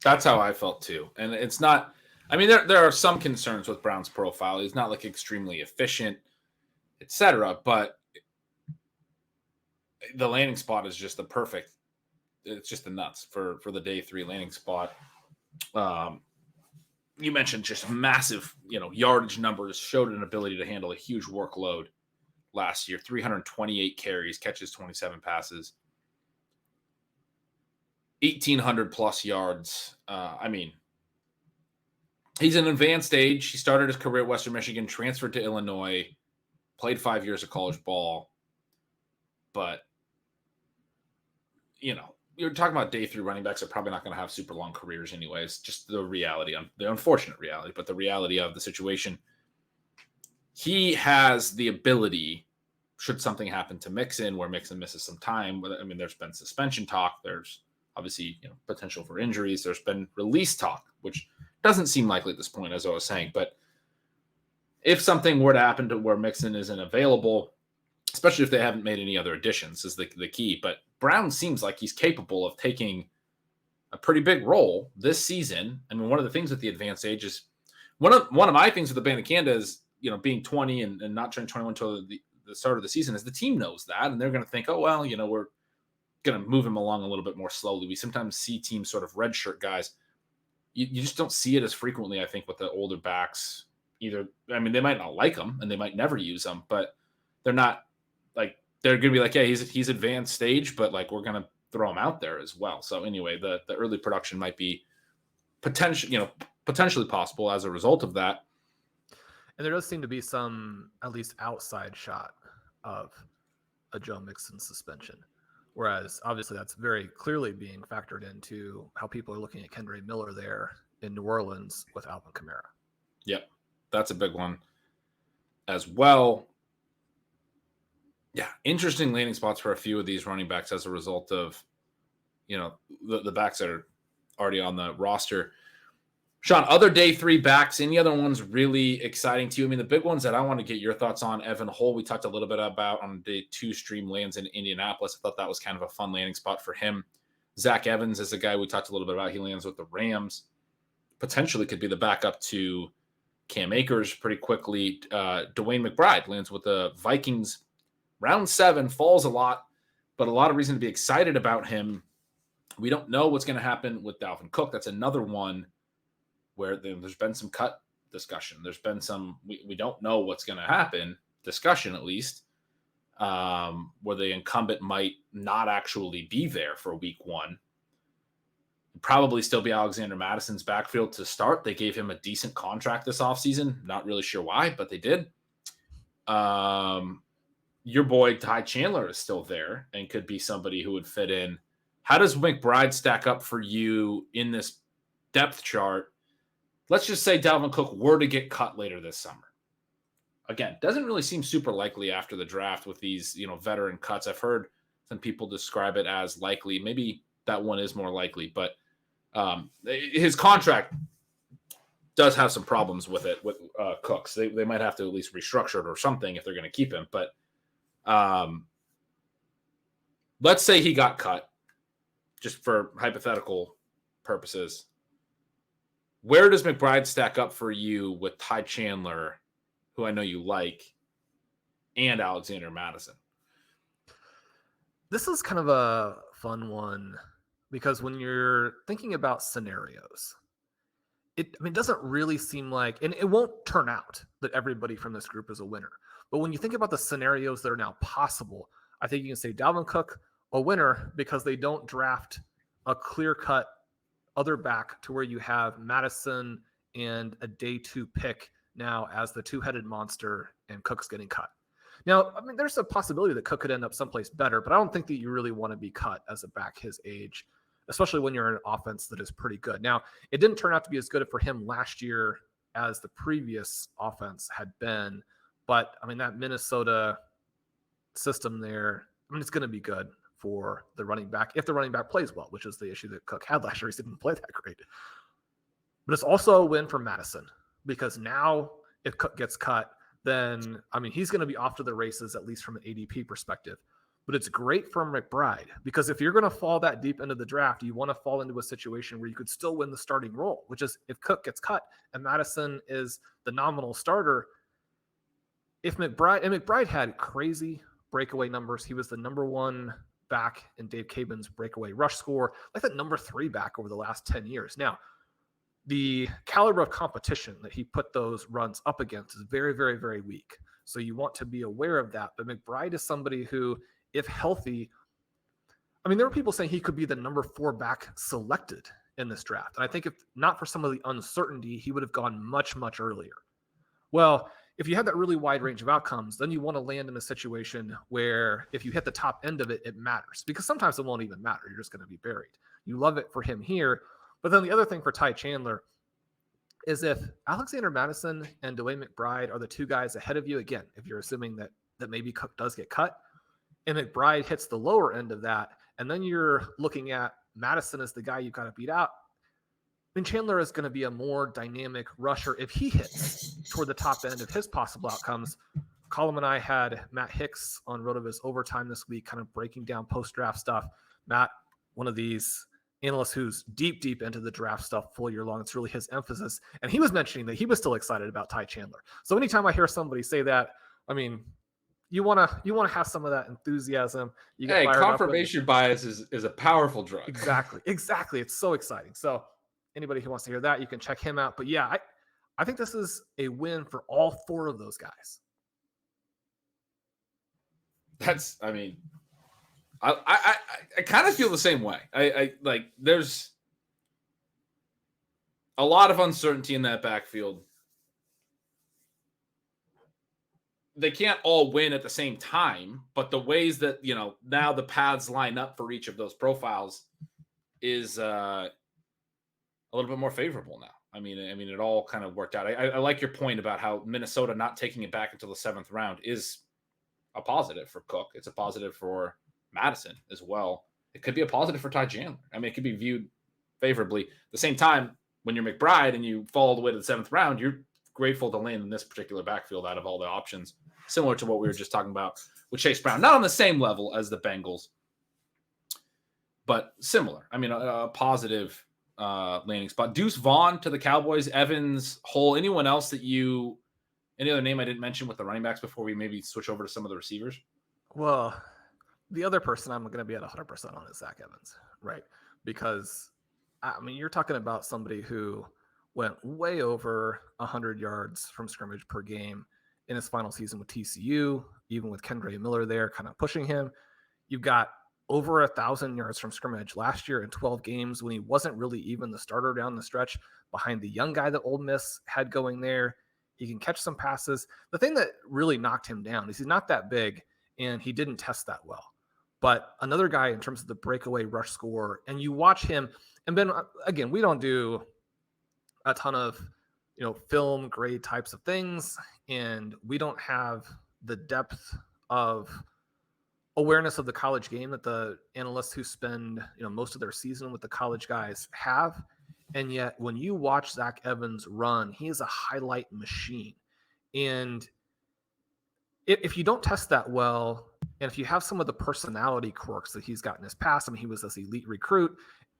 That's how I felt too. And it's not, I mean, there are some concerns with Brown's profile. He's not extremely efficient, etc. But the landing spot is just it's just the nuts for the day 3 landing spot. You mentioned just massive, yardage numbers, showed an ability to handle a huge workload last year, 328 carries, catches 27 passes, 1,800 plus yards. I mean, he's an advanced age. He started his career at Western Michigan, transferred to Illinois, played 5 years of college ball. But, you're talking about day 3 running backs are probably not going to have super long careers anyways. Just the reality, the unfortunate reality, but the reality of the situation. He has the ability, should something happen to Mixon, where Mixon misses some time. I mean, there's been suspension talk. There's obviously potential for injuries. There's been release talk, which doesn't seem likely at this point, as I was saying. But if something were to happen to where Mixon isn't available, especially if they haven't made any other additions, is the key. But Brown seems like he's capable of taking a pretty big role this season. I mean, one of the things with the advanced age is one of my things with the Abanikanda is, being 20 and not turning 21 until the start of the season is the team knows that. And they're going to think, oh, well, we're going to move him along a little bit more slowly. We sometimes see teams sort of redshirt guys. You just don't see it as frequently, I think, with the older backs either. I mean, they might not like them and they might never use them, but they're not they're going to be yeah, he's advanced stage, but we're going to throw him out there as well. So anyway, the early production might be potentially possible as a result of that. And there does seem to be some, at least outside shot of a Joe Mixon suspension, Whereas obviously that's very clearly being factored into how people are looking at Kendre Miller there in New Orleans with Alvin Kamara. Yep. That's a big one as well. Yeah. Interesting landing spots for a few of these running backs as a result of, the backs that are already on the roster. Shawn, other day 3 backs, any other ones really exciting to you? I mean, the big ones that I want to get your thoughts on, Evan Hull, we talked a little bit about on day 2 stream lands in Indianapolis. I thought that was kind of a fun landing spot for him. Zach Evans is a guy we talked a little bit about. He lands with the Rams. Potentially could be the backup to Cam Akers pretty quickly. Dwayne McBride lands with the Vikings. Round 7, falls a lot, but a lot of reason to be excited about him. We don't know what's going to happen with Dalvin Cook. That's another one where there's been some cut discussion. There's been some, we don't know what's going to happen, discussion at least, where the incumbent might not actually be there for week 1. Probably still be Alexander Madison's backfield to start. They gave him a decent contract this offseason. Not really sure why, but they did. Your boy Ty Chandler is still there and could be somebody who would fit in. How does McBride stack up for you in this depth chart? Let's just say Dalvin Cook were to get cut later this summer. Again, doesn't really seem super likely after the draft with these, veteran cuts. I've heard some people describe it as likely. Maybe that one is more likely, but his contract does have some problems with it with Cooks. They might have to at least restructure it or something if they're going to keep him. But let's say he got cut, just for hypothetical purposes. Where does McBride stack up for you with Ty Chandler, who I know you like, and Alexander Madison? This is kind of a fun one because when you're thinking about scenarios, it doesn't really seem like, and it won't turn out that everybody from this group is a winner. But when you think about the scenarios that are now possible, I think you can say Dalvin Cook, a winner, because they don't draft a clear-cut other back to where you have Madison and a day 2 pick now as the two-headed monster and Cook's getting cut. Now, there's a possibility that Cook could end up someplace better, but I don't think that you really want to be cut as a back his age, especially when you're in an offense that is pretty good. Now, it didn't turn out to be as good for him last year as the previous offense had been, but that Minnesota system there, it's going to be good for the running back if the running back plays well, which is the issue that Cook had last year. He didn't play that great. But it's also a win for Madison because now if Cook gets cut, then, he's going to be off to the races, at least from an ADP perspective. But it's great for McBride because if you're going to fall that deep into the draft, you want to fall into a situation where you could still win the starting role, which is if Cook gets cut and Madison is the nominal starter. If McBride had crazy breakaway numbers, he was the number 1 back in Dave Cabin's breakaway rush score, like the number 3 back over the last 10 years. Now, the caliber of competition that he put those runs up against is very, very, very weak. So you want to be aware of that. But McBride is somebody who, if healthy, there were people saying he could be the number 4 back selected in this draft. And I think if not for some of the uncertainty, he would have gone much, much earlier. Well, if you have that really wide range of outcomes, then you want to land in a situation where if you hit the top end of it, it matters. Because sometimes it won't even matter. You're just going to be buried. You love it for him here. But then the other thing for Ty Chandler is if Alexander Madison and Dwayne McBride are the 2 guys ahead of you, again, if you're assuming that maybe Cook does get cut, and McBride hits the lower end of that, and then you're looking at Madison as the guy you've got to beat out, then Chandler is going to be a more dynamic rusher if he hits toward the top end of his possible outcomes. Colin and I had Matt Hicks on RotoViz Overtime this week, kind of breaking down post-draft stuff. Matt, one of these analysts who's deep into the draft stuff full year long. It's really his emphasis. And he was mentioning that he was still excited about Ty Chandler. So anytime I hear somebody say that, you want to have some of that enthusiasm. You get confirmation bias is a powerful drug. Exactly. It's so exciting. So anybody who wants to hear that, you can check him out. But yeah, I think this is a win for all 4 of those guys. I kind of feel the same way. I like there's a lot of uncertainty in that backfield. they can't all win at the same time, but the ways that, now the paths line up for each of those profiles is a little bit more favorable now. I mean, it all kind of worked out. I like your point about how Minnesota not taking it back until the 7th round is a positive for Cook. It's a positive for Madison as well. It could be a positive for Ty Chandler. I mean, it could be viewed favorably. At the same time, when you're McBride and you fall all the way to the 7th round, you're grateful to land in this particular backfield out of all the options, similar to what we were just talking about with Chase Brown. Not on the same level as the Bengals, but similar. I mean, a positive landing spot. Deuce Vaughn to the Cowboys, Evans, Hole, anyone else any other name I didn't mention with the running backs before we maybe switch over to some of the receivers? Well, the other person I'm going to be at 100% on is Zach Evans, right? Because, I mean, you're talking about somebody who went way over 100 yards from scrimmage per game in his final season with TCU, even with Kendre Miller there kind of pushing him. You've got over 1,000 yards from scrimmage last year in 12 games when he wasn't really even the starter down the stretch behind the young guy that Ole Miss had going there. He can catch some passes. The thing that really knocked him down is he's not that big and he didn't test that well. But another guy in terms of the breakaway rush score, and you watch him, and Ben, again, we don't do a ton of, film grade types of things, and we don't have the depth of awareness of the college game that the analysts who spend, most of their season with the college guys have. And yet when you watch Zach Evans run, he is a highlight machine. And if you don't test that well, and if you have some of the personality quirks that he's got in his past, I mean, he was this elite recruit,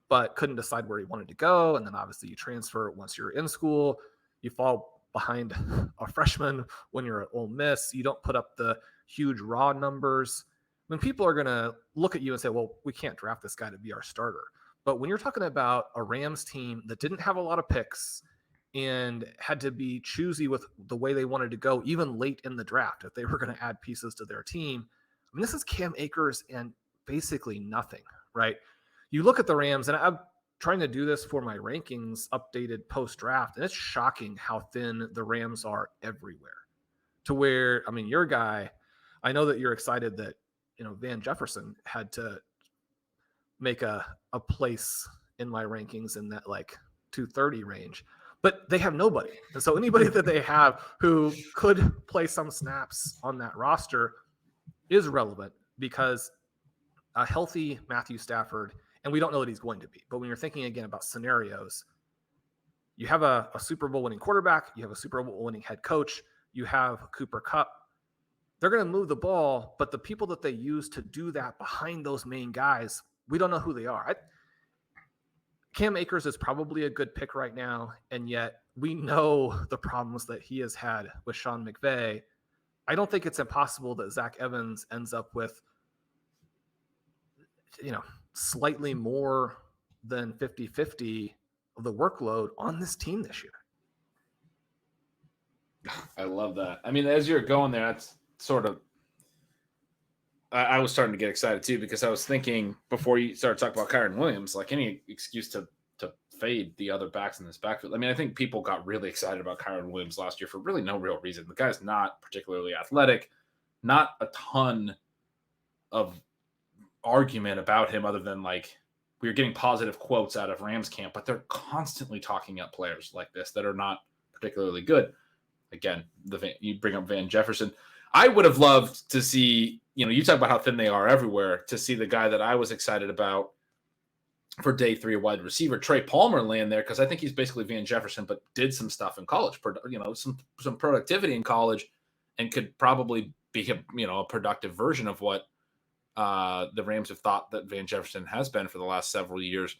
but couldn't decide where he wanted to go. And then obviously you transfer once you're in school, you fall behind a freshman when you're at Ole Miss. You don't put up the huge raw numbers. When people are going to look at you and say, well, we can't draft this guy to be our starter. But when you're talking about a Rams team that didn't have a lot of picks and had to be choosy with the way they wanted to go, even late in the draft, if they were going to add pieces to their team, I mean, this is Cam Akers and basically nothing, right? You look at the Rams, and I'm trying to do this for my rankings updated post-draft, and it's shocking how thin the Rams are everywhere. To where, I mean, your guy, I know that you're excited that, Van Jefferson had to make a place in my rankings in that like 230 range, but they have nobody. And so anybody that they have who could play some snaps on that roster is relevant, because a healthy Matthew Stafford, and we don't know that he's going to be, but when you're thinking again about scenarios, you have a Super Bowl winning quarterback, you have a Super Bowl winning head coach, you have Cooper Kupp. They're going to move the ball, but the people that they use to do that behind those main guys, we don't know who they are. Cam Akers is probably a good pick right now, and yet we know the problems that he has had with Sean McVay. I don't think it's impossible that Zach Evans ends up with, slightly more than 50-50 of the workload on this team this year. I love that. I mean, as you're going there, that's sort of, I was starting to get excited too, because I was thinking before you started talking about Kyren Williams, like any excuse to fade the other backs in this backfield. I mean, I think people got really excited about Kyren Williams last year for really no real reason. The guy's not particularly athletic, not a ton of argument about him other than like we were getting positive quotes out of Rams camp, but they're constantly talking up players like this that are not particularly good. Again, you bring up Van Jefferson. I would have loved to see, you talk about how thin they are everywhere, to see the guy that I was excited about for day 3, a wide receiver, Trey Palmer, land there, because I think he's basically Van Jefferson, but did some stuff in college, some productivity in college, and could probably be a productive version of what the Rams have thought that Van Jefferson has been for the last several years.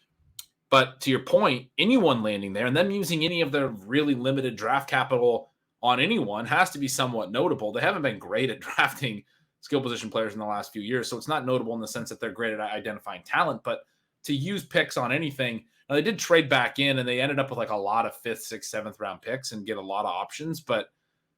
But to your point, anyone landing there and them using any of their really limited draft capital on anyone has to be somewhat notable. They haven't been great at drafting skill position players in the last few years, so it's not notable in the sense that they're great at identifying talent, but to use picks on anything. Now, they did trade back in, and they ended up with like a lot of 5th, 6th, 7th round picks and get a lot of options. But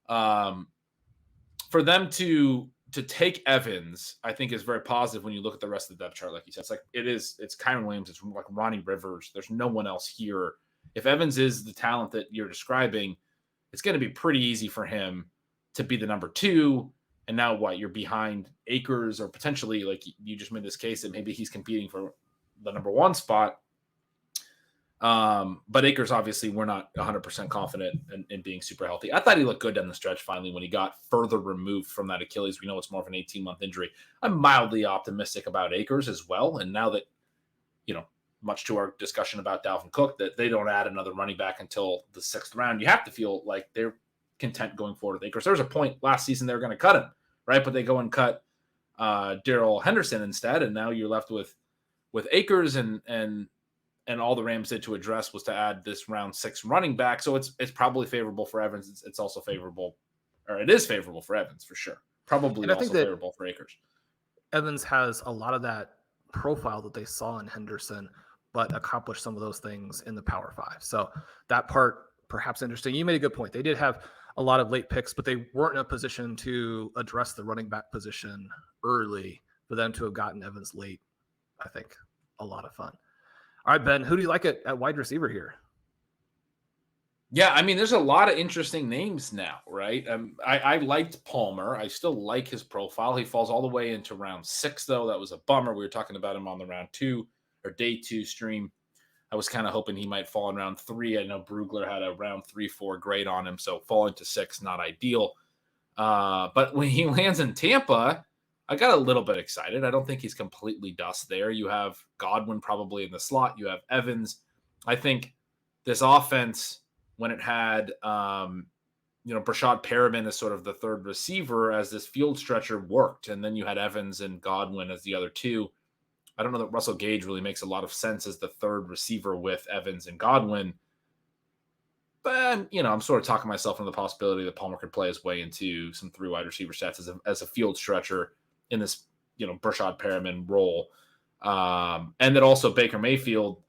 for them to take Evans, I think is very positive when you look at the rest of the depth chart. Like you said, it's Kyren Williams, it's like Ronnie Rivers. There's no one else here. If Evans is the talent that you're describing, it's going to be pretty easy for him to be the number 2. And now what? You're behind Akers, or potentially, like you just made this case that maybe he's competing for the number 1 spot. But Akers, obviously, we're not 100% confident in being super healthy. I thought he looked good down the stretch finally when he got further removed from that Achilles. We know it's more of an 18-month injury. I'm mildly optimistic about Akers as well. And now that, much to our discussion about Dalvin Cook, that they don't add another running back until the 6th round, you have to feel like they're content going forward with Akers. There was a point last season they were going to cut him, right? But they go and cut Darrell Henderson instead, and now you're left with Akers, and all the Rams did to address was to add this round 6 running back. So it's probably favorable for Evans. It's also favorable, or it is favorable for Evans for sure. Probably and I also think that favorable for Akers. Evans has a lot of that profile that they saw in Henderson, but accomplished some of those things in the Power 5. So that part perhaps interesting. You made a good point. They did have a lot of late picks, but they weren't in a position to address the running back position early. For them to have gotten Evans late, I think a lot of fun. All right, Ben, who do you like at wide receiver here? Yeah, I mean, there's a lot of interesting names now, right? I liked Palmer. I still like his profile. He falls all the way into round 6, though. That was a bummer. We were talking about him on the round 2 or day 2 stream. I was kind of hoping he might fall in round 3. I know Brugler had a round 3-4 grade on him, so falling to 6, not ideal. But when he lands in Tampa, I got a little bit excited. I don't think he's completely dust there. You have Godwin probably in the slot. You have Evans. I think this offense, when it had, Brashad Perriman as sort of the third receiver as this field stretcher, worked. And then you had Evans and Godwin as the other 2. I don't know that Russell Gage really makes a lot of sense as the third receiver with Evans and Godwin. But, I'm sort of talking myself into the possibility that Palmer could play his way into some 3 wide receiver sets as a field stretcher in this, Brashad Perriman role. And then also Baker Mayfield,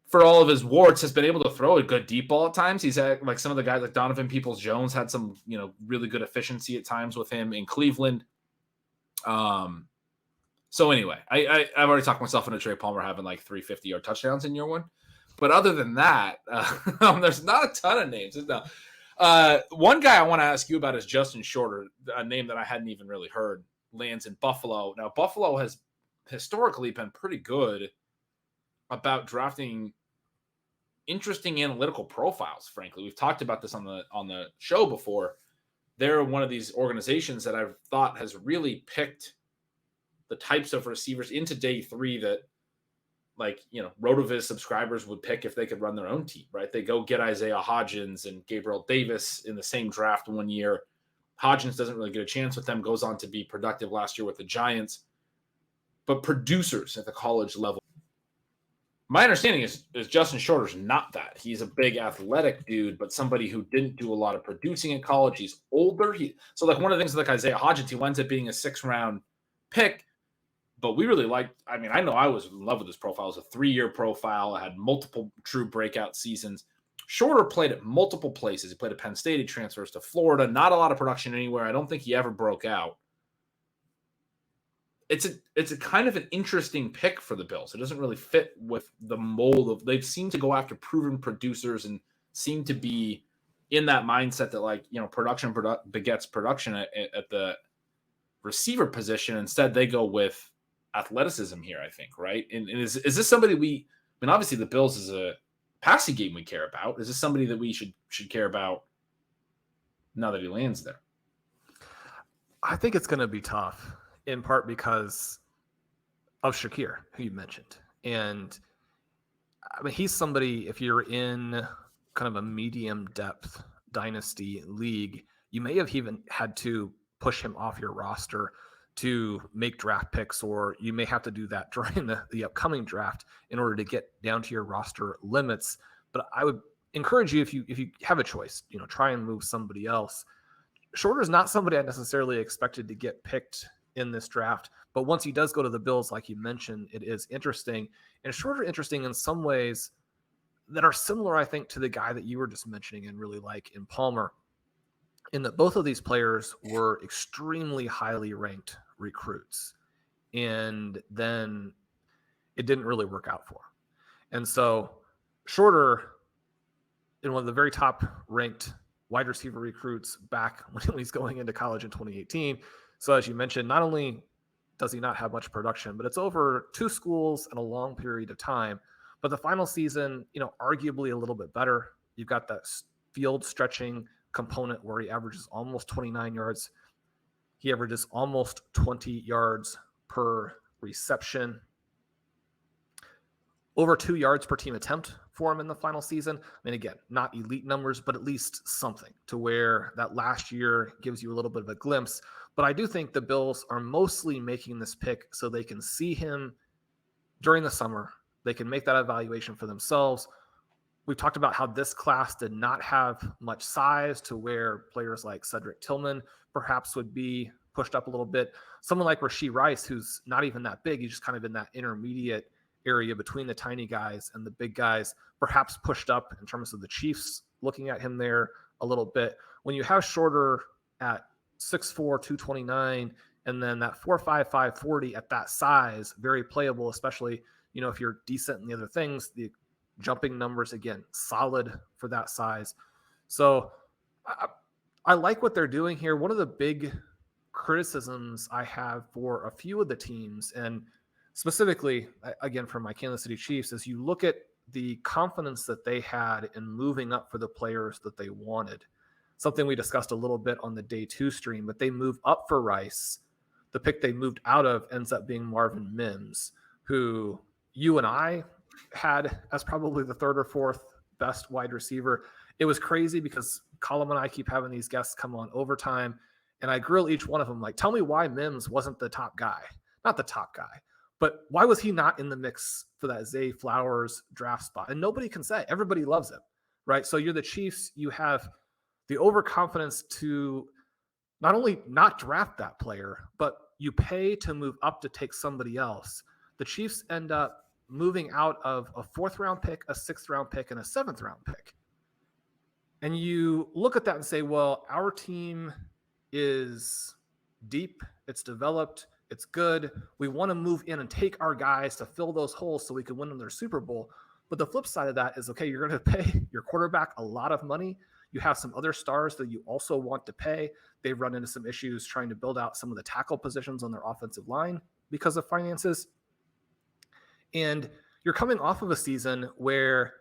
for all of his warts, has been able to throw a good deep ball at times. He's had, like, some of the guys like Donovan Peoples-Jones had some, really good efficiency at times with him in Cleveland. So anyway, I've already talked myself into Trey Palmer having like 350-yard touchdowns in year 1. But other than that, there's not a ton of names. One guy I want to ask you about is Justin Shorter, a name that I hadn't even really heard, lands in Buffalo. Now, Buffalo has historically been pretty good about drafting interesting analytical profiles, frankly. We've talked about this on the show before. They're one of these organizations that I've thought has really picked the types of receivers into day 3 that, like, RotoViz subscribers would pick if they could run their own team, right? They go get Isaiah Hodgins and Gabriel Davis in the same draft one year. Hodgins doesn't really get a chance with them, goes on to be productive last year with the Giants. But producers at the college level, my understanding is Justin Shorter's not that. He's a big athletic dude, but somebody who didn't do a lot of producing in college. He's older. So like one of the things like Isaiah Hodgins, he winds up being a 6th-round pick. But we really liked, I know I was in love with his profile. It was a 3-year profile. It had multiple true breakout seasons. Shorter played at multiple places. He played at Penn State. He transfers to Florida. Not a lot of production anywhere. I don't think he ever broke out. It's a kind of an interesting pick for the Bills. It doesn't really fit with the mold of, they seem to go after proven producers and seem to be in that mindset that, like, production begets production at the receiver position. Instead, they go with athleticism here, I think, right? And is this somebody obviously the Bills is a passing game we care about. Is this somebody that we should care about now that he lands there? I think it's going to be tough, in part because of Shakir, who you mentioned. And he's somebody, if you're in kind of a medium depth dynasty league, you may have even had to push him off your roster to make draft picks, or you may have to do that during the upcoming draft in order to get down to your roster limits. But I would encourage you, if you have a choice, try and move somebody else. Shorter is not somebody I necessarily expected to get picked in this draft, but once he does go to the Bills, like you mentioned, it is interesting. And Shorter interesting in some ways that are similar, I think, to the guy that you were just mentioning and really like in Palmer, in that both of these players were extremely highly ranked recruits. And then it didn't really work out for him. And so Shorter, in one of the very top ranked wide receiver recruits back when he's going into college in 2018. So as you mentioned, not only does he not have much production, but it's over 2 schools in a long period of time. But the final season, arguably a little bit better. You've got that field stretching component where he averages almost 29 yards. He averages almost 20 yards per reception. Over 2 yards per team attempt for him in the final season. I mean, again, not elite numbers, but at least something to where that last year gives you a little bit of a glimpse. But I do think the Bills are mostly making this pick so they can see him during the summer. They can make that evaluation for themselves. We talked about how this class did not have much size to where players like Cedric Tillman perhaps would be pushed up a little bit. Someone like Rashee Rice, who's not even that big, he's just kind of in that intermediate area between the tiny guys and the big guys, perhaps pushed up in terms of the Chiefs looking at him there a little bit. When you have Shorter at 6'4", 229, and then that 4'5", 540 at that size, very playable, especially, if you're decent in the other things. The jumping numbers, again, solid for that size. So I like what they're doing here. One of the big criticisms I have for a few of the teams, and specifically, again, for my Kansas City Chiefs, is you look at the confidence that they had in moving up for the players that they wanted. Something we discussed a little bit on the day 2 stream, but they move up for Rice. The pick they moved out of ends up being Marvin Mims, who you and I had as probably the 3rd or 4th best wide receiver. It was crazy because Colin and I keep having these guests come on overtime, and I grill each one of them, like, tell me why Mims wasn't the top guy. Not the top guy, but why was he not in the mix for that Zay Flowers draft spot? And nobody can say. Everybody loves him, right? So you're the Chiefs. You have the overconfidence to not only not draft that player, but you pay to move up to take somebody else. The Chiefs end up moving out of a 4th-round pick, a 6th-round pick, and a 7th-round pick. And you look at that and say, well, our team is deep, it's developed, it's good. We want to move in and take our guys to fill those holes so we can win another Super Bowl. But the flip side of that is, okay, you're going to pay your quarterback a lot of money. You have some other stars that you also want to pay. They've run into some issues trying to build out some of the tackle positions on their offensive line because of finances. And you're coming off of a season where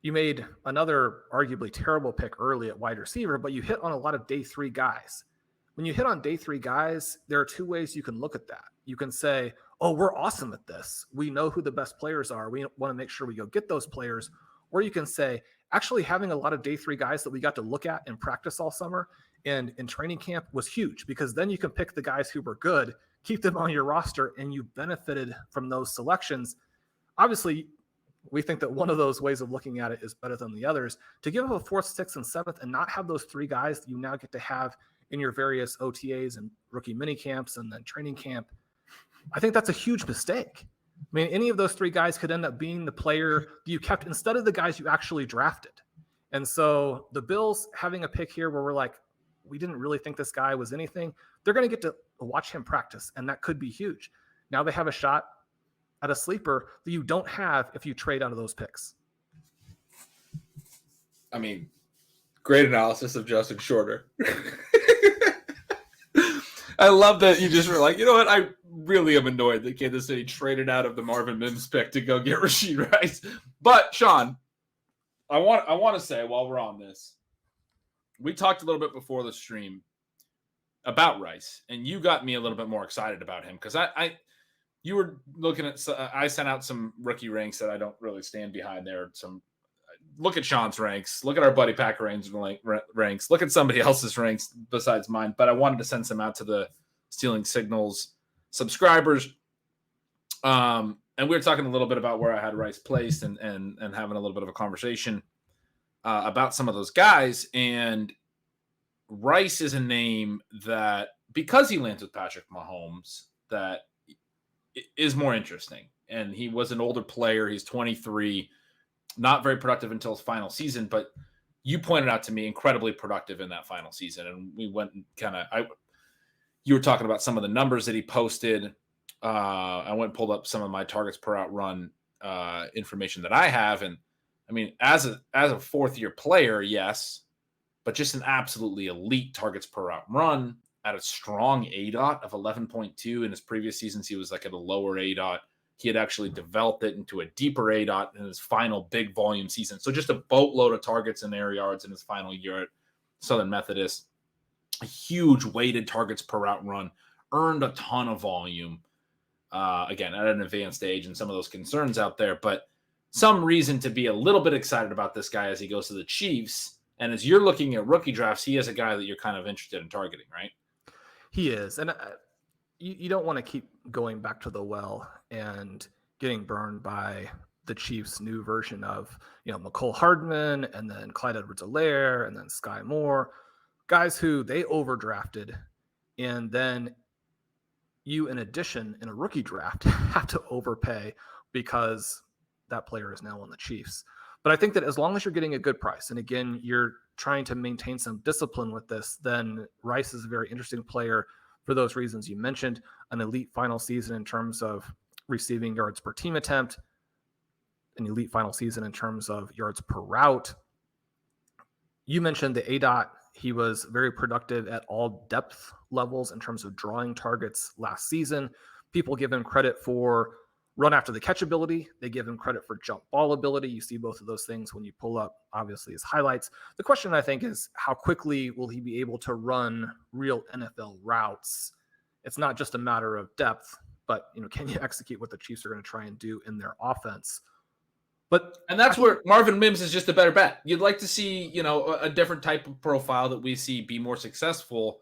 you made another arguably terrible pick early at wide receiver, but you hit on a lot of day 3 guys. When you hit on day 3 guys, there are 2 ways you can look at that. You can say, oh, we're awesome at this. We know who the best players are. We want to make sure we go get those players. Or you can say, actually having a lot of day 3 guys that we got to look at and practice all summer and in training camp was huge, because then you can pick the guys who were good, keep them on your roster, and you benefited from those selections. Obviously, we think that one of those ways of looking at it is better than the others. To give up a 4th, 6th, and 7th and not have those 3 guys that you now get to have in your various OTAs and rookie mini camps and then training camp, I think that's a huge mistake. I mean, any of those 3 guys could end up being the player you kept instead of the guys you actually drafted. And so the Bills having a pick here where we're like, we didn't really think this guy was anything, they're going to get to watch him practice, and that could be huge. Now they have a shot at a sleeper that you don't have if you trade out of those picks. I mean, great analysis of Justin Shorter. I love that you just were like, you know what? I really am annoyed that Kansas City traded out of the Marvin Mims pick to go get Rashee Rice. But Shawn, I want to say while we're on this, we talked a little bit before the stream about Rice, and you got me a little bit more excited about him because you were looking at. I sent out some rookie ranks that I don't really stand behind there. Look at Shawn's ranks. Look at our buddy Packer ranks. Look at somebody else's ranks besides mine. But I wanted to send some out to the Stealing Signals subscribers. And we were talking a little bit about where I had Rice placed and having a little bit of a conversation about some of those guys. And Rice is a name that, because he lands with Patrick Mahomes, that is more interesting. And he was an older player. He's 23. Not very productive until his final season, but you pointed out to me incredibly productive in that final season. And we went and you were talking about some of the numbers that he posted. I went and pulled up some of my targets per out run information that I have. And I mean, as a 4th-year player, yes, but just an absolutely elite targets per route run at a strong ADOT of 11.2. In his previous seasons, he was like at a lower ADOT. He had actually developed it into a deeper ADOT in his final big volume season. So just a boatload of targets and air yards in his final year at Southern Methodist. A huge weighted targets per route run, earned a ton of volume. Again, at an advanced age and some of those concerns out there, but some reason to be a little bit excited about this guy as he goes to the Chiefs. And as you're looking at rookie drafts, he is a guy that you're kind of interested in targeting, right? He is. And you don't want to keep going back to the well and getting burned by the Chiefs' new version of, McCole Hardman and then Clyde Edwards-Helaire and then Sky Moore, guys who they overdrafted. And then you, in addition, in a rookie draft, have to overpay because that player is now on the Chiefs. But I think that as long as you're getting a good price, and again, you're trying to maintain some discipline with this, then Rice is a very interesting player for those reasons you mentioned. An elite final season in terms of receiving yards per team attempt, an elite final season in terms of yards per route. You mentioned the ADOT. He was very productive at all depth levels in terms of drawing targets last season. People give him credit for run after the catch ability. They give him credit for jump ball ability. You see both of those things when you pull up, obviously, his highlights. The question, I think, is how quickly will he be able to run real NFL routes? It's not just a matter of depth, but can you execute what the Chiefs are going to try and do in their offense? And that's where Marvin Mims is just a better bet. You'd like to see, a different type of profile that we see be more successful,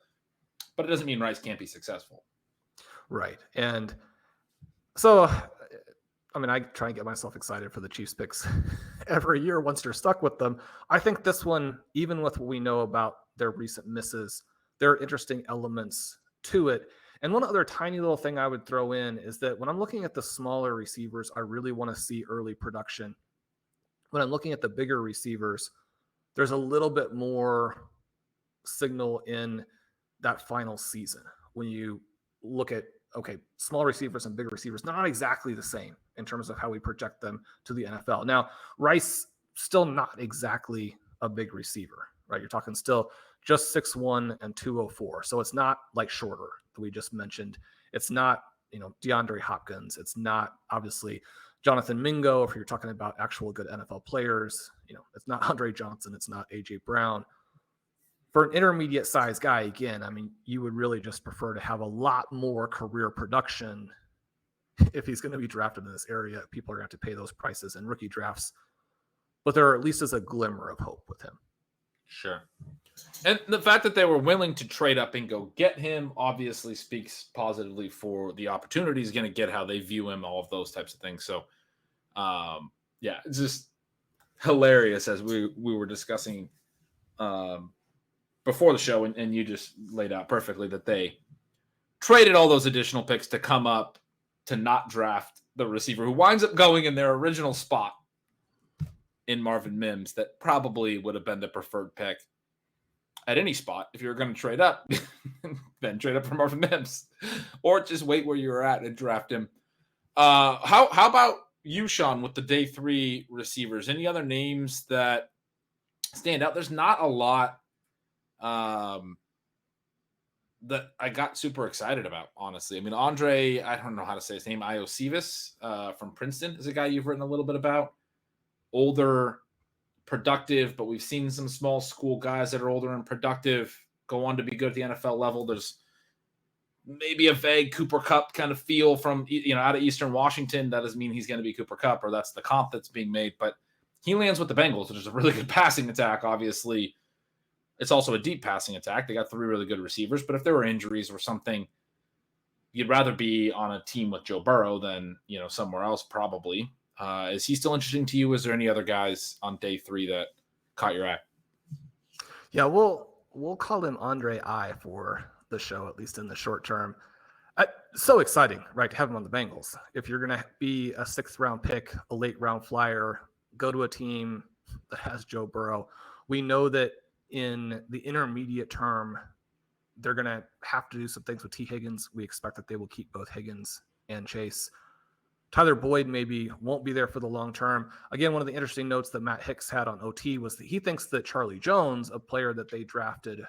but it doesn't mean Rice can't be successful. Right. And so, I try and get myself excited for the Chiefs picks every year once you're stuck with them. I think this one, even with what we know about their recent misses, there are interesting elements to it. And one other tiny little thing I would throw in is that when I'm looking at the smaller receivers, I really want to see early production. When I'm looking at the bigger receivers, there's a little bit more signal in that final season. When you look at, small receivers and big receivers, they're not exactly the same in terms of how we project them to the NFL. Now, Rice, still not exactly a big receiver, right? You're talking still just 6'1" and 204. So it's not like Shorter that we just mentioned. It's not, DeAndre Hopkins. It's not, obviously, Jonathan Mingo, if you're talking about actual good NFL players. It's not Andre Johnson. It's not A.J. Brown. For an intermediate size guy, again, you would really just prefer to have a lot more career production. If he's going to be drafted in this area, people are going to have to pay those prices in rookie drafts. But there at least is a glimmer of hope with him. Sure. And the fact that they were willing to trade up and go get him obviously speaks positively for the opportunity he's going to get, how they view him, all of those types of things. So, it's just hilarious as we were discussing before the show, and you just laid out perfectly that they traded all those additional picks to come up to not draft the receiver who winds up going in their original spot in Marvin Mims. That probably would have been the preferred pick at any spot. If you're going to trade up, then trade up for Marvin Mims, or just wait where you're at and draft him. How about you, Sean, with the day 3 receivers? Any other names that stand out? There's not a lot that I got super excited about, honestly. Andre, I don't know how to say his name, Iosivas from Princeton is a guy you've written a little bit about. Older, productive, but we've seen some small school guys that are older and productive go on to be good at the NFL level. There's maybe a vague Cooper Kupp kind of feel from, out of Eastern Washington. That doesn't mean he's going to be Cooper Kupp, or that's the comp that's being made, but he lands with the Bengals, which is a really good passing attack. Obviously, it's also a deep passing attack. They got 3 really good receivers, but if there were injuries or something, you'd rather be on a team with Joe Burrow than, somewhere else probably. Is he still interesting to you? Is there any other guys on day 3 that caught your eye? Yeah, we'll call him Andre I for the show, at least in the short term. So exciting, right, to have him on the Bengals. If you're going to be a 6th round pick, a late round flyer, go to a team that has Joe Burrow. We know that in the intermediate term, they're going to have to do some things with T. Higgins. We expect that they will keep both Higgins and Chase. Tyler Boyd maybe won't be there for the long term. Again, one of the interesting notes that Matt Hicks had on OT was that he thinks that Charlie Jones, a player that they drafted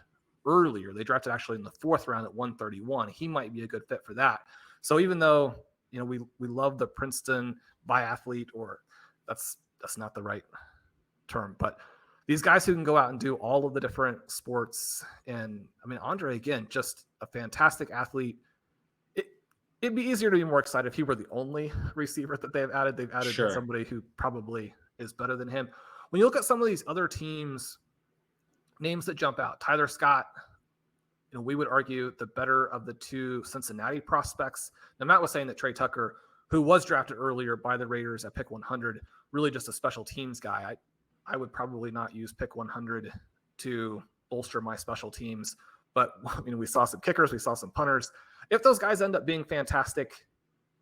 earlier, they drafted actually in the 4th round at 131, he might be a good fit for that. So even though, we love the Princeton biathlete, or that's not the right term, but these guys who can go out and do all of the different sports. And I mean, Andre, again, just a fantastic athlete. It'd be easier to be more excited if he were the only receiver that they've added. They've added Sure. somebody who probably is better than him. When you look at some of these other teams, names that jump out, Tyler Scott, we would argue the better of the 2 Cincinnati prospects. Now, Matt was saying that Trey Tucker, who was drafted earlier by the Raiders at pick 100, really just a special teams guy. I would probably not use pick 100 to bolster my special teams. But we saw some kickers, we saw some punters. If those guys end up being fantastic,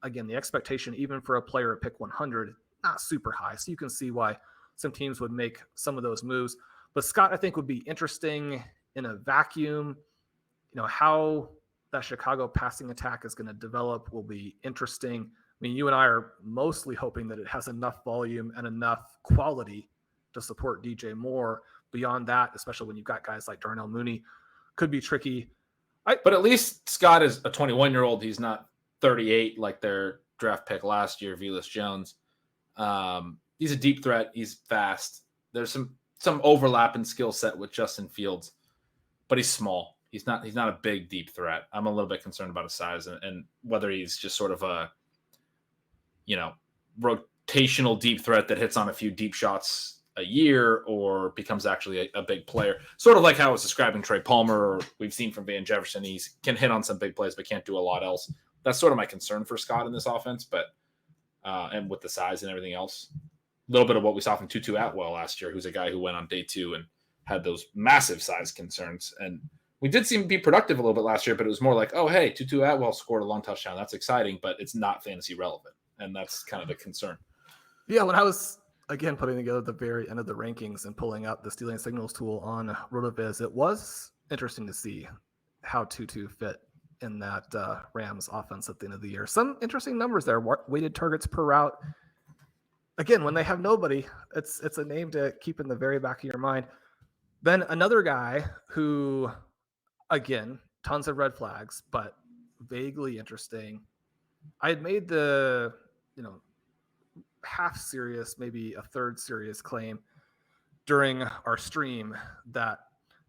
again, the expectation even for a player at pick 100, not super high. So you can see why some teams would make some of those moves. But Scott, I think, would be interesting in a vacuum. How that Chicago passing attack is going to develop will be interesting. I mean, you and I are mostly hoping that it has enough volume and enough quality to support DJ Moore. Beyond that, especially when you've got guys like Darnell Mooney, could be tricky. But at least Scott is a 21-year-old. He's not 38 like their draft pick last year, Velus Jones. He's a deep threat. He's fast. There's some overlap in skill set with Justin Fields, but he's small. He's not a big, deep threat. I'm a little bit concerned about his size and whether he's just sort of a, rotational deep threat that hits on a few deep shots a year or becomes actually a big player. Sort of like how I was describing Trey Palmer, or we've seen from Van Jefferson. He can hit on some big plays, but can't do a lot else. That's sort of my concern for Scott in this offense, but and with the size and everything else. A little bit of what we saw from Tutu Atwell last year, who's a guy who went on day 2 and had those massive size concerns. And we did seem to be productive a little bit last year, but it was more like, oh, hey, Tutu Atwell scored a long touchdown. That's exciting, but it's not fantasy relevant. And that's kind of the concern. Yeah, when I was, again, putting together the very end of the rankings and pulling up the Stealing Signals tool on RotoViz, it was interesting to see how Tutu fit in that Rams offense at the end of the year. Some interesting numbers there. Weighted targets per route. Again, when they have nobody, it's a name to keep in the very back of your mind. Then another guy who, again, tons of red flags, but vaguely interesting. I had made the, half serious, maybe a third serious claim during our stream that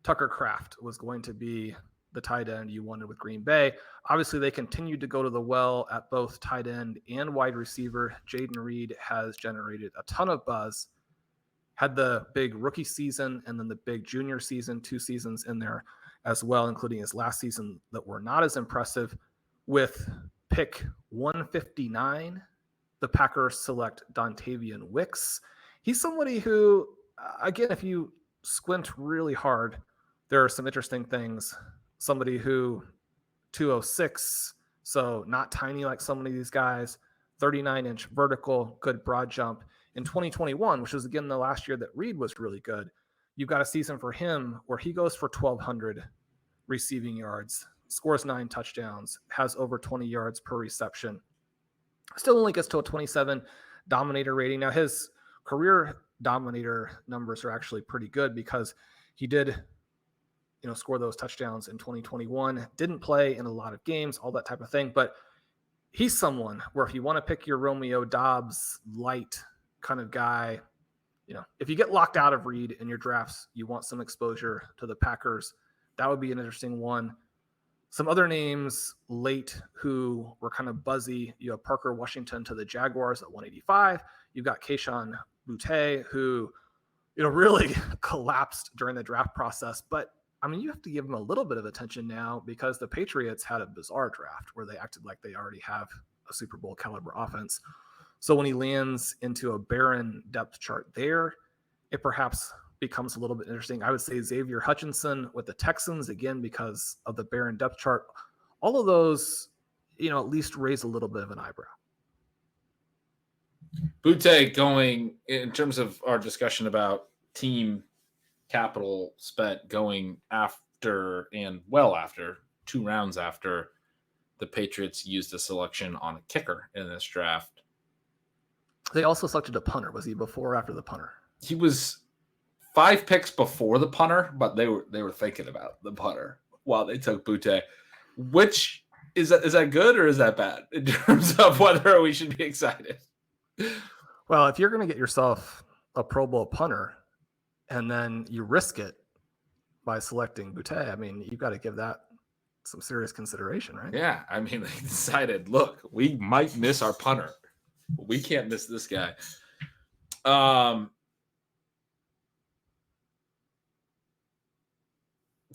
Tucker Kraft was going to be the tight end you wanted with Green Bay. Obviously, they continued to go to the well at both tight end and wide receiver. Jaden Reed has generated a ton of buzz, had the big rookie season and then the big junior season, 2 seasons in there as well, including his last season that were not as impressive. With pick 159, the Packers select Dontavian Wicks. He's somebody who, again, if you squint really hard, there are some interesting things. Somebody who 206, so not tiny like so many of these guys, 39-inch vertical, good broad jump. In 2021, which was again the last year that Reed was really good, you've got a season for him where he goes for 1,200 receiving yards, scores 9 touchdowns, has over 20 yards per reception. Still only gets to a 27 dominator rating. Now his career dominator numbers are actually pretty good because he did, score those touchdowns in 2021, didn't play in a lot of games, all that type of thing. But he's someone where if you want to pick your Romeo Dobbs light kind of guy, if you get locked out of Reed in your drafts, you want some exposure to the Packers. That would be an interesting one. Some other names late who were kind of buzzy. You have Parker Washington to the Jaguars at 185. You've got Keyshawn Boutte, who, really collapsed during the draft process. But, you have to give him a little bit of attention now because the Patriots had a bizarre draft where they acted like they already have a Super Bowl caliber offense. So when he lands into a barren depth chart there, it perhaps becomes a little bit interesting. I would say Xavier Hutchinson with the Texans, again, because of the barren depth chart. All of those, at least raise a little bit of an eyebrow. Boutte going, in terms of our discussion about team capital spent, going after and well after 2 rounds after the Patriots used a selection on a kicker in this draft. They also selected a punter. Was he before or after the punter? He was 5 picks before the punter, but they were thinking about the punter while they took Boutte. Which is that good or is that bad in terms of whether we should be excited? Well, if you're going to get yourself a Pro Bowl punter and then you risk it by selecting Boutte, I mean, you've got to give that some serious consideration, right? Yeah, I mean, they decided, look, we might miss our punter. We can't miss this guy.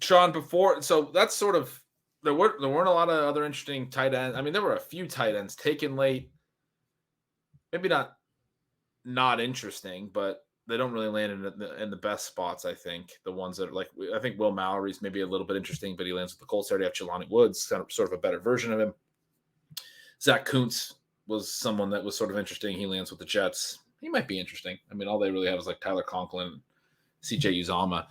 Shawn, so that's sort of there weren't a lot of other interesting tight ends. I mean, there were a few tight ends taken late. Maybe not interesting, but they don't really land in the best spots. I think the ones that are I think Will Mallory's maybe a little bit interesting, but he lands with the Colts. They already have Jelani Woods, kind of sort of a better version of him. Zach Kuntz was someone that was sort of interesting. He lands with the Jets. He might be interesting. I mean, all they really have is Tyler Conklin, CJ Uzomah.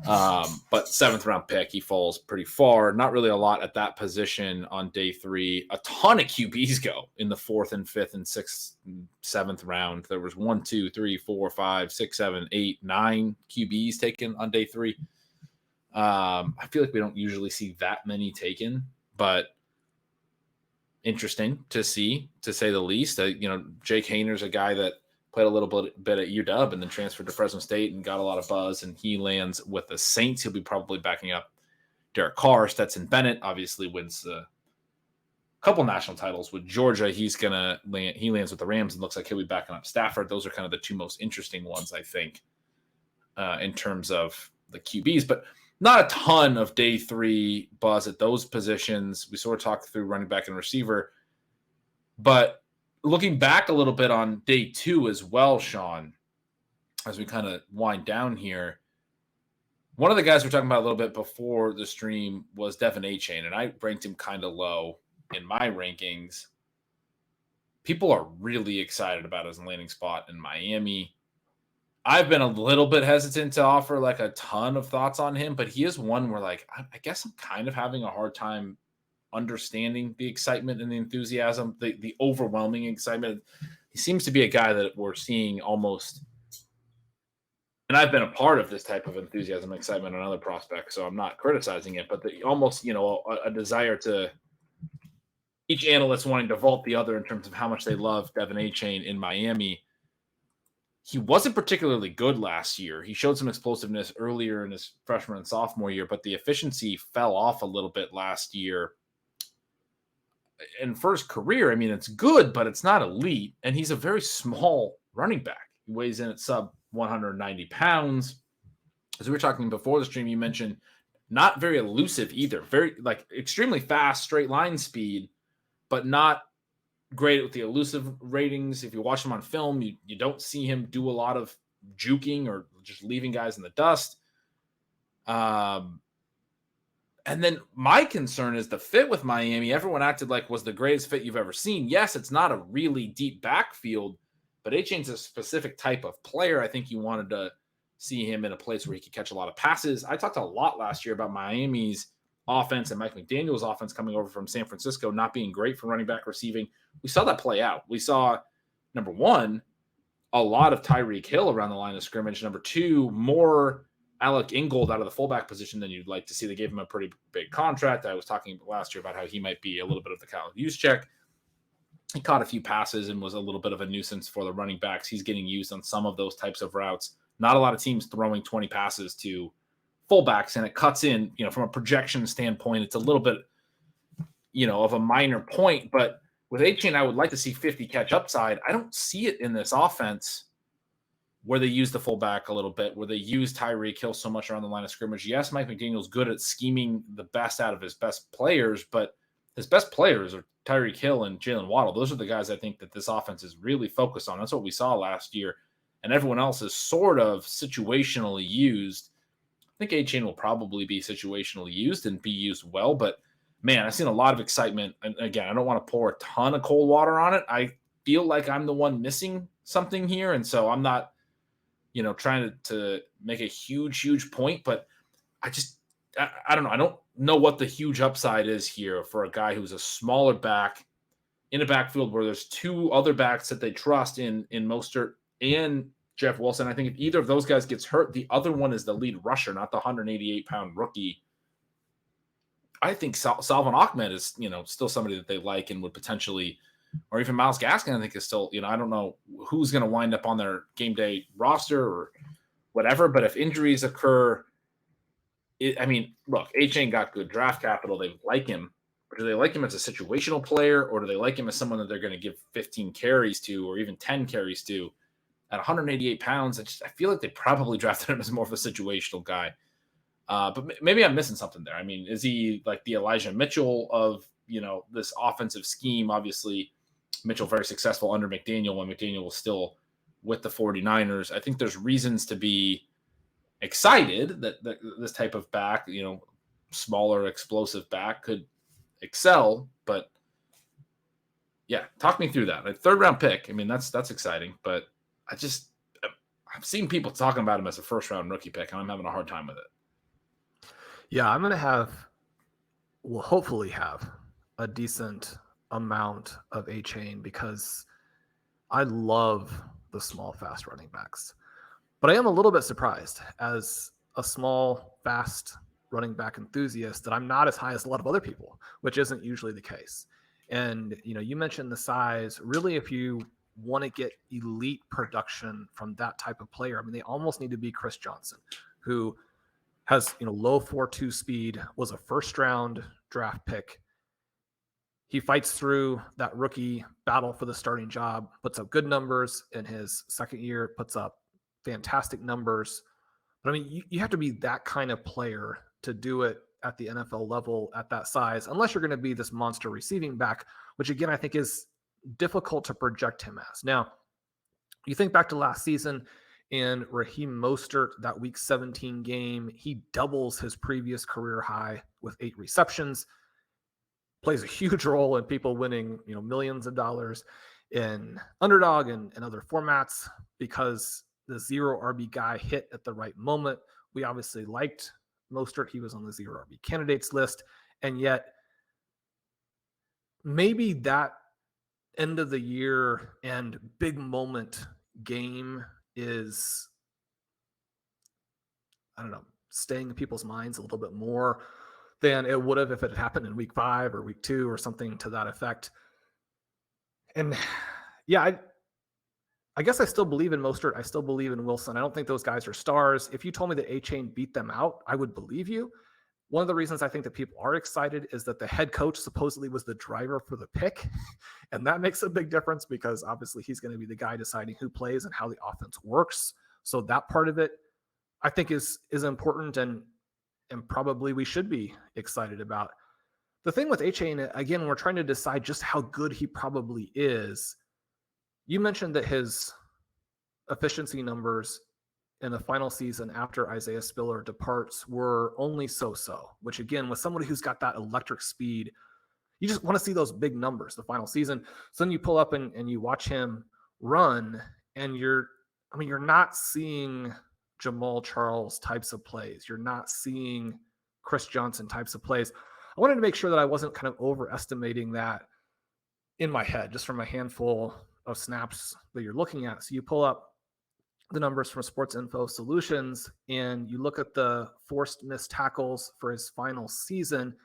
But 7th round pick, he falls pretty far. Not really a lot at that position on day 3. A ton of QBs go in the 4th and 5th and 6th and 7th round. There was 1, 2, 3, 4, 5, 6, 7, 8, 9 QBs taken on day 3. I feel like we don't usually see that many taken, but interesting to see, to say the least. Jake Hayner's a guy that played a little bit at UW and then transferred to Fresno State and got a lot of buzz, and he lands with the Saints. He'll be probably backing up Derek Carr. Stetson Bennett obviously wins a couple national titles with Georgia. He lands with the Rams and looks like he'll be backing up Stafford. Those are kind of the 2 most interesting ones, I think, in terms of the QBs, but not a ton of day 3 buzz at those positions. We sort of talked through running back and receiver, but looking back a little bit on day 2 as well, Shawn, as we kind of wind down here, one of the guys we're talking about a little bit before the stream was Devin Achane, and I ranked him kind of low in my rankings. People are really excited about his landing spot in Miami. I've been a little bit hesitant to offer a ton of thoughts on him, but he is one where I guess I'm kind of having a hard time understanding the excitement and the enthusiasm, the overwhelming excitement. He seems to be a guy that we're seeing almost, and I've been a part of this type of enthusiasm and excitement on other prospects, so I'm not criticizing it, but almost, a desire to each analyst wanting to vault the other in terms of how much they love Devin Achane in Miami. He wasn't particularly good last year. He showed some explosiveness earlier in his freshman and sophomore year, but the efficiency fell off a little bit last year. And for his career, I mean, it's good, but it's not elite. And he's a very small running back. He weighs in at sub 190 pounds. As we were talking before the stream, you mentioned not very elusive either. Very extremely fast, straight line speed, but not great with the elusive ratings. If you watch him on film, you don't see him do a lot of juking or just leaving guys in the dust. And then my concern is the fit with Miami. Everyone acted like was the greatest fit you've ever seen. Yes, it's not a really deep backfield, but Achane's a specific type of player. I think you wanted to see him in a place where he could catch a lot of passes. I talked a lot last year about Miami's offense and Mike McDaniel's offense coming over from San Francisco not being great for running back receiving. We saw that play out. We saw, number 1, a lot of Tyreek Hill around the line of scrimmage. Number 2, more Alec Ingold out of the fullback position than you'd like to see. They gave him a pretty big contract. I was talking last year about how he might be a little bit of the Kyle Juszczyk. He caught a few passes and was a little bit of a nuisance for the running backs. He's getting used on some of those types of routes. Not a lot of teams throwing 20 passes to fullbacks, and it cuts in, from a projection standpoint, it's a little bit, of a minor point. But with Achane, I would like to see 50 catch upside. I don't see it in this offense where they use the fullback a little bit, where they use Tyreek Hill so much around the line of scrimmage. Yes, Mike McDaniel's good at scheming the best out of his best players, but his best players are Tyreek Hill and Jalen Waddle. Those are the guys I think that this offense is really focused on. That's what we saw last year. And everyone else is sort of situationally used. I think Achane will probably be situationally used and be used well, but man, I've seen a lot of excitement. And again, I don't want to pour a ton of cold water on it. I feel like I'm the one missing something here. And so I'm not, trying to make a huge point, but I don't know. I don't know what the huge upside is here for a guy who's a smaller back in a backfield where there's two other backs that they trust in Mostert and Jeff Wilson. I think if either of those guys gets hurt, the other one is the lead rusher, not the 188-pound rookie. I think Salvon Ahmed is, still somebody that they like and would potentially, or even Myles Gaskin, I think is still, I don't know who's going to wind up on their game day roster or whatever, but if injuries occur, look, A-Chain got good draft capital. They like him, but do they like him as a situational player, or do they like him as someone that they're going to give 15 carries to or even 10 carries to? At 188 pounds, I feel like they probably drafted him as more of a situational guy. But maybe I'm missing something there. Is he like the Elijah Mitchell of, this offensive scheme? Obviously, Mitchell very successful under McDaniel when McDaniel was still with the 49ers. I think there's reasons to be excited that this type of back, smaller, explosive back could excel. But yeah, talk me through that. A third round pick. That's exciting, but I've seen people talking about him as a first round rookie pick, and I'm having a hard time with it. Yeah, I'm going to hopefully have a decent amount of A-Chain because I love the small, fast running backs. But I am a little bit surprised as a small, fast running back enthusiast that I'm not as high as a lot of other people, which isn't usually the case. And, you mentioned the size. Really, if you want to get elite production from that type of player, they almost need to be Chris Johnson, who has, low 4.2 speed, was a first round draft pick. He fights through that rookie battle for the starting job, puts up good numbers in his second year, puts up fantastic numbers. But you have to be that kind of player to do it at the NFL level at that size, unless you're going to be this monster receiving back, which again, I think is difficult to project him as. Now, you think back to last season, and Raheem Mostert, that week 17 game, he doubles his previous career high with 8 receptions, plays a huge role in people winning, millions of dollars in Underdog and other formats because the 0 RB guy hit at the right moment. We obviously liked Mostert. He was on the 0 RB candidates list. And yet maybe that end of the year and big moment game is, I don't know, staying in people's minds a little bit more than it would have if it had happened in week 5 or week 2 or something to that effect. And yeah, I guess I still believe in Mostert. I still believe in Wilson. I don't think those guys are stars. If you told me that A-Chain beat them out, I would believe you. One of the reasons I think that people are excited is that the head coach supposedly was the driver for the pick. And that makes a big difference because obviously he's going to be the guy deciding who plays and how the offense works. So that part of it, I think is important and probably we should be excited about. The thing with A-Chain, again, we're trying to decide just how good he probably is. You mentioned that his efficiency numbers in the final season after Isaiah Spiller departs were only so-so, which again, with somebody who's got that electric speed, you just want to see those big numbers the final season. So then you pull up and you watch him run and you're not seeing Jamal Charles types of plays. You're not seeing Chris Johnson types of plays. I wanted to make sure that I wasn't kind of overestimating that in my head, just from a handful of snaps that you're looking at. So you pull up the numbers from Sports Info Solutions, and you look at the forced missed tackles for his final season.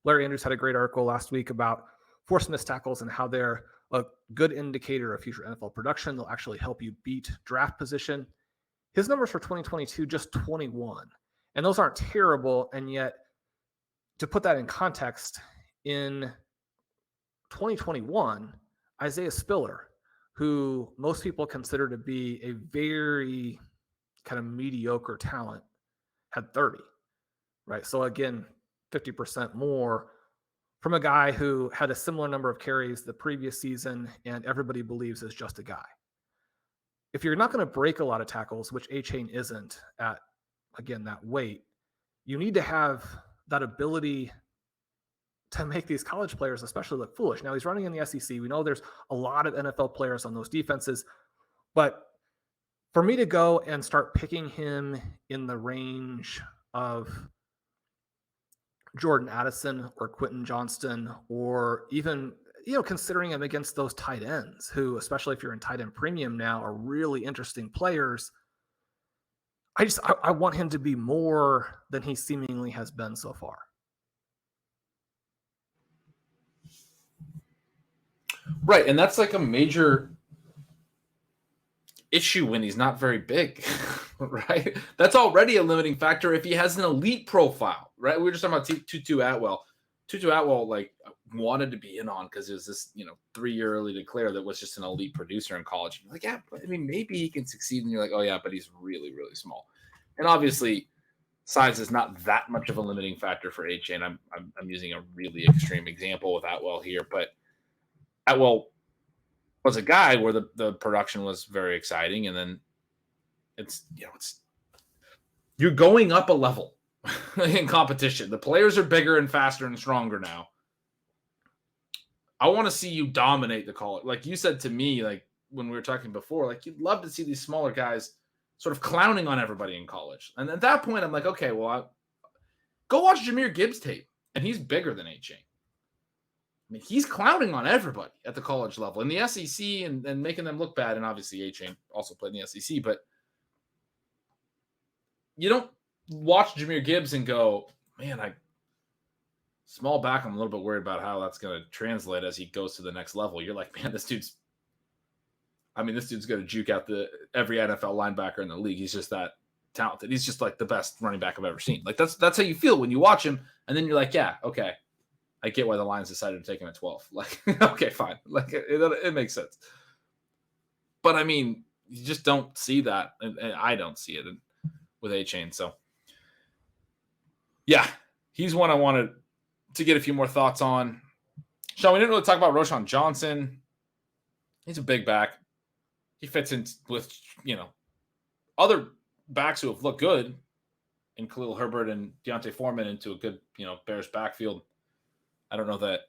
Larry Andrews had a great article last week about forced missed tackles and how they're a good indicator of future NFL production. They'll actually help you beat draft position. His numbers for 2022, just 21. And those aren't terrible. And yet, to put that in context, in 2021, Isaiah Spiller, who most people consider to be a very kind of mediocre talent, had 30, right? So again, 50% more from a guy who had a similar number of carries the previous season and everybody believes is just a guy. If you're not going to break a lot of tackles, which A-Chain isn't at, again, that weight, you need to have that ability to make these college players especially look foolish. Now he's running in the SEC. We know there's a lot of NFL players on those defenses, but for me to go and start picking him in the range of Jordan Addison or Quentin Johnston, or even considering him against those tight ends who, especially if you're in tight end premium now, are really interesting players. I want him to be more than he seemingly has been so far. Right. And that's like a major issue when he's not very big, right? That's already a limiting factor if he has an elite profile, right? We were just talking about Tutu Atwell. Tutu Atwell, like, wanted to be in on because it was this, 3-year early declare that was just an elite producer in college. You're like, yeah, I mean, maybe he can succeed. And you're like, oh, yeah, but he's really, really small. And obviously, size is not that much of a limiting factor for HA. And I'm using a really extreme example with Atwell here, but Atwell was a guy where the production was very exciting, and then it's you're going up a level in competition. The players are bigger and faster and stronger now. I want to see you dominate the college. Like you said to me, like when we were talking before, like you'd love to see these smaller guys sort of clowning on everybody in college. And at that point, I'm like, okay, well, go watch Jahmyr Gibbs tape, and he's bigger than HA. I mean, he's clowning on everybody at the college level in the SEC and making them look bad. And obviously, A-Chain also played in the SEC. But you don't watch Jahmyr Gibbs and go, man, small back, I'm a little bit worried about how that's going to translate as he goes to the next level. You're like, man, this dude's going to juke out every NFL linebacker in the league. He's just that talented. He's just like the best running back I've ever seen. Like that's how you feel when you watch him. And then you're like, yeah, okay. I get why the Lions decided to take him at 12. Like, okay, fine. Like, it makes sense. But, I mean, you just don't see that. And I don't see it with A-Chain. So, yeah, he's one I wanted to get a few more thoughts on. Shawn, we didn't really talk about Roschon Johnson. He's a big back. He fits in with, other backs who have looked good in Khalil Herbert and Deontay Foreman into a good, Bears backfield. I don't know that.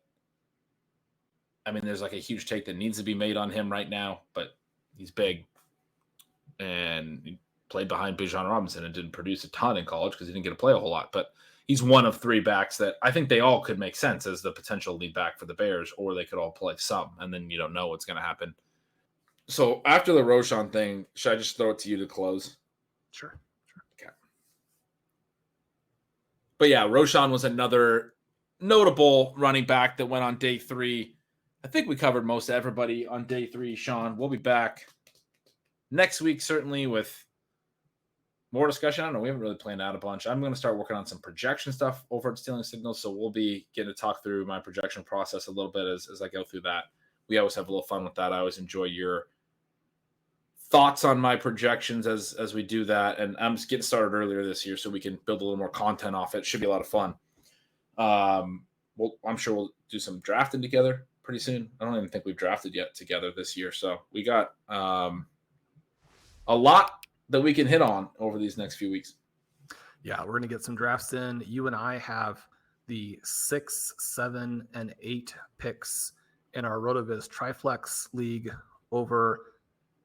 I mean, there's like a huge take that needs to be made on him right now, but he's big. And he played behind Bijan Robinson and didn't produce a ton in college because he didn't get to play a whole lot. But he's one of 3 backs that I think they all could make sense as the potential lead back for the Bears, or they could all play some, and then you don't know what's going to happen. So after the Roschon thing, should I just throw it to you to close? Sure. Okay. But yeah, Roschon was another notable running back that went on day 3. I think we covered most everybody on day 3, Shawn. We'll be back next week, certainly, with more discussion. I don't know. We haven't really planned out a bunch. I'm going to start working on some projection stuff over at Stealing Signals, so we'll be getting to talk through my projection process a little bit as I go through that. We always have a little fun with that. I always enjoy your thoughts on my projections as we do that, and I'm just getting started earlier this year so we can build a little more content off it. Should be a lot of fun. I'm sure we'll do some drafting together pretty soon. I don't even think we've drafted yet together this year. So we got a lot that we can hit on over these next few weeks. Yeah, we're going to get some drafts in. You and I have the 6, 7, and 8 picks in our RotoViz Triflex League over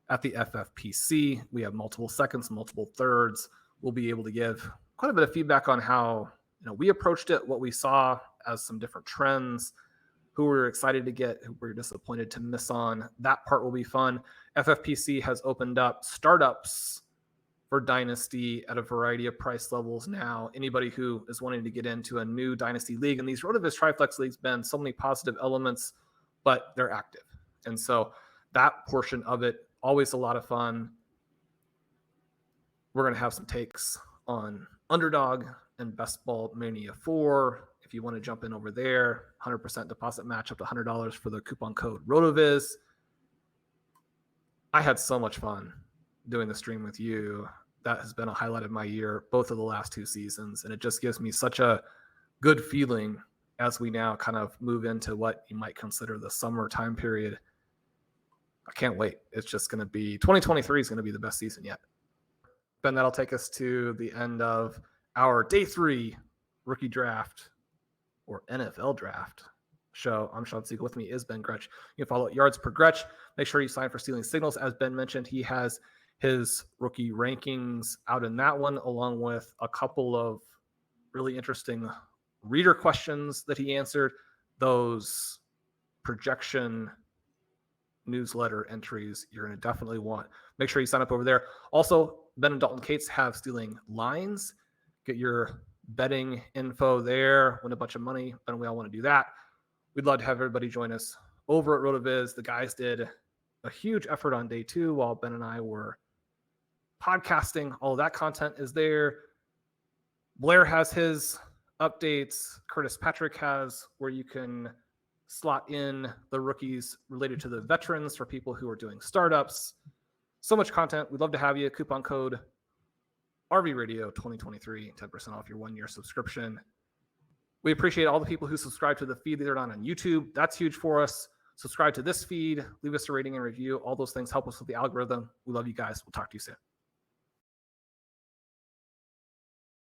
at the FFPC. We have multiple seconds, multiple thirds. We'll be able to give quite a bit of feedback on how we approached it, what we saw as some different trends, who we're excited to get, who we're disappointed to miss on. That part will be fun. FFPC has opened up startups for Dynasty at a variety of price levels now. Anybody who is wanting to get into a new Dynasty league, and these RotoViz Triflex leagues been so many positive elements, but they're active. And so that portion of it, always a lot of fun. We're going to have some takes on Underdog and Best Ball Mania 4. If you want to jump in over there, 100% deposit match up to $100 for the coupon code RotoViz. I had so much fun doing the stream with you. That has been a highlight of my year, both of the last 2 seasons. And it just gives me such a good feeling as we now kind of move into what you might consider the summer time period. I can't wait. It's just going to be 2023 is going to be the best season yet. Ben, that'll take us to the end of our day 3 rookie draft or NFL draft show. I'm Shawn Siegele. With me is Ben Gretch. You can follow Yards Per Gretch. Make sure you sign for Stealing Signals. As Ben mentioned, he has his rookie rankings out in that one, along with a couple of really interesting reader questions that he answered. Those projection newsletter entries you're going to definitely want. Make sure you sign up over there. Also, Ben and Dalton Cates have Stealing Lines. Get your betting info there, win a bunch of money. Ben and we all want to do that. We'd love to have everybody join us over at RotoViz. The guys did a huge effort on day 2 while Ben and I were podcasting. All of that content is there. Blair has his updates. Curtis Patrick has where you can slot in the rookies related to the veterans for people who are doing startups. So much content. We'd love to have you. Coupon code RVRadio 2023, 10% off your 1-year subscription. We appreciate all the people who subscribe to the feed that are on YouTube. That's huge for us. Subscribe to this feed. Leave us a rating and review. All those things help us with the algorithm. We love you guys. We'll talk to you soon.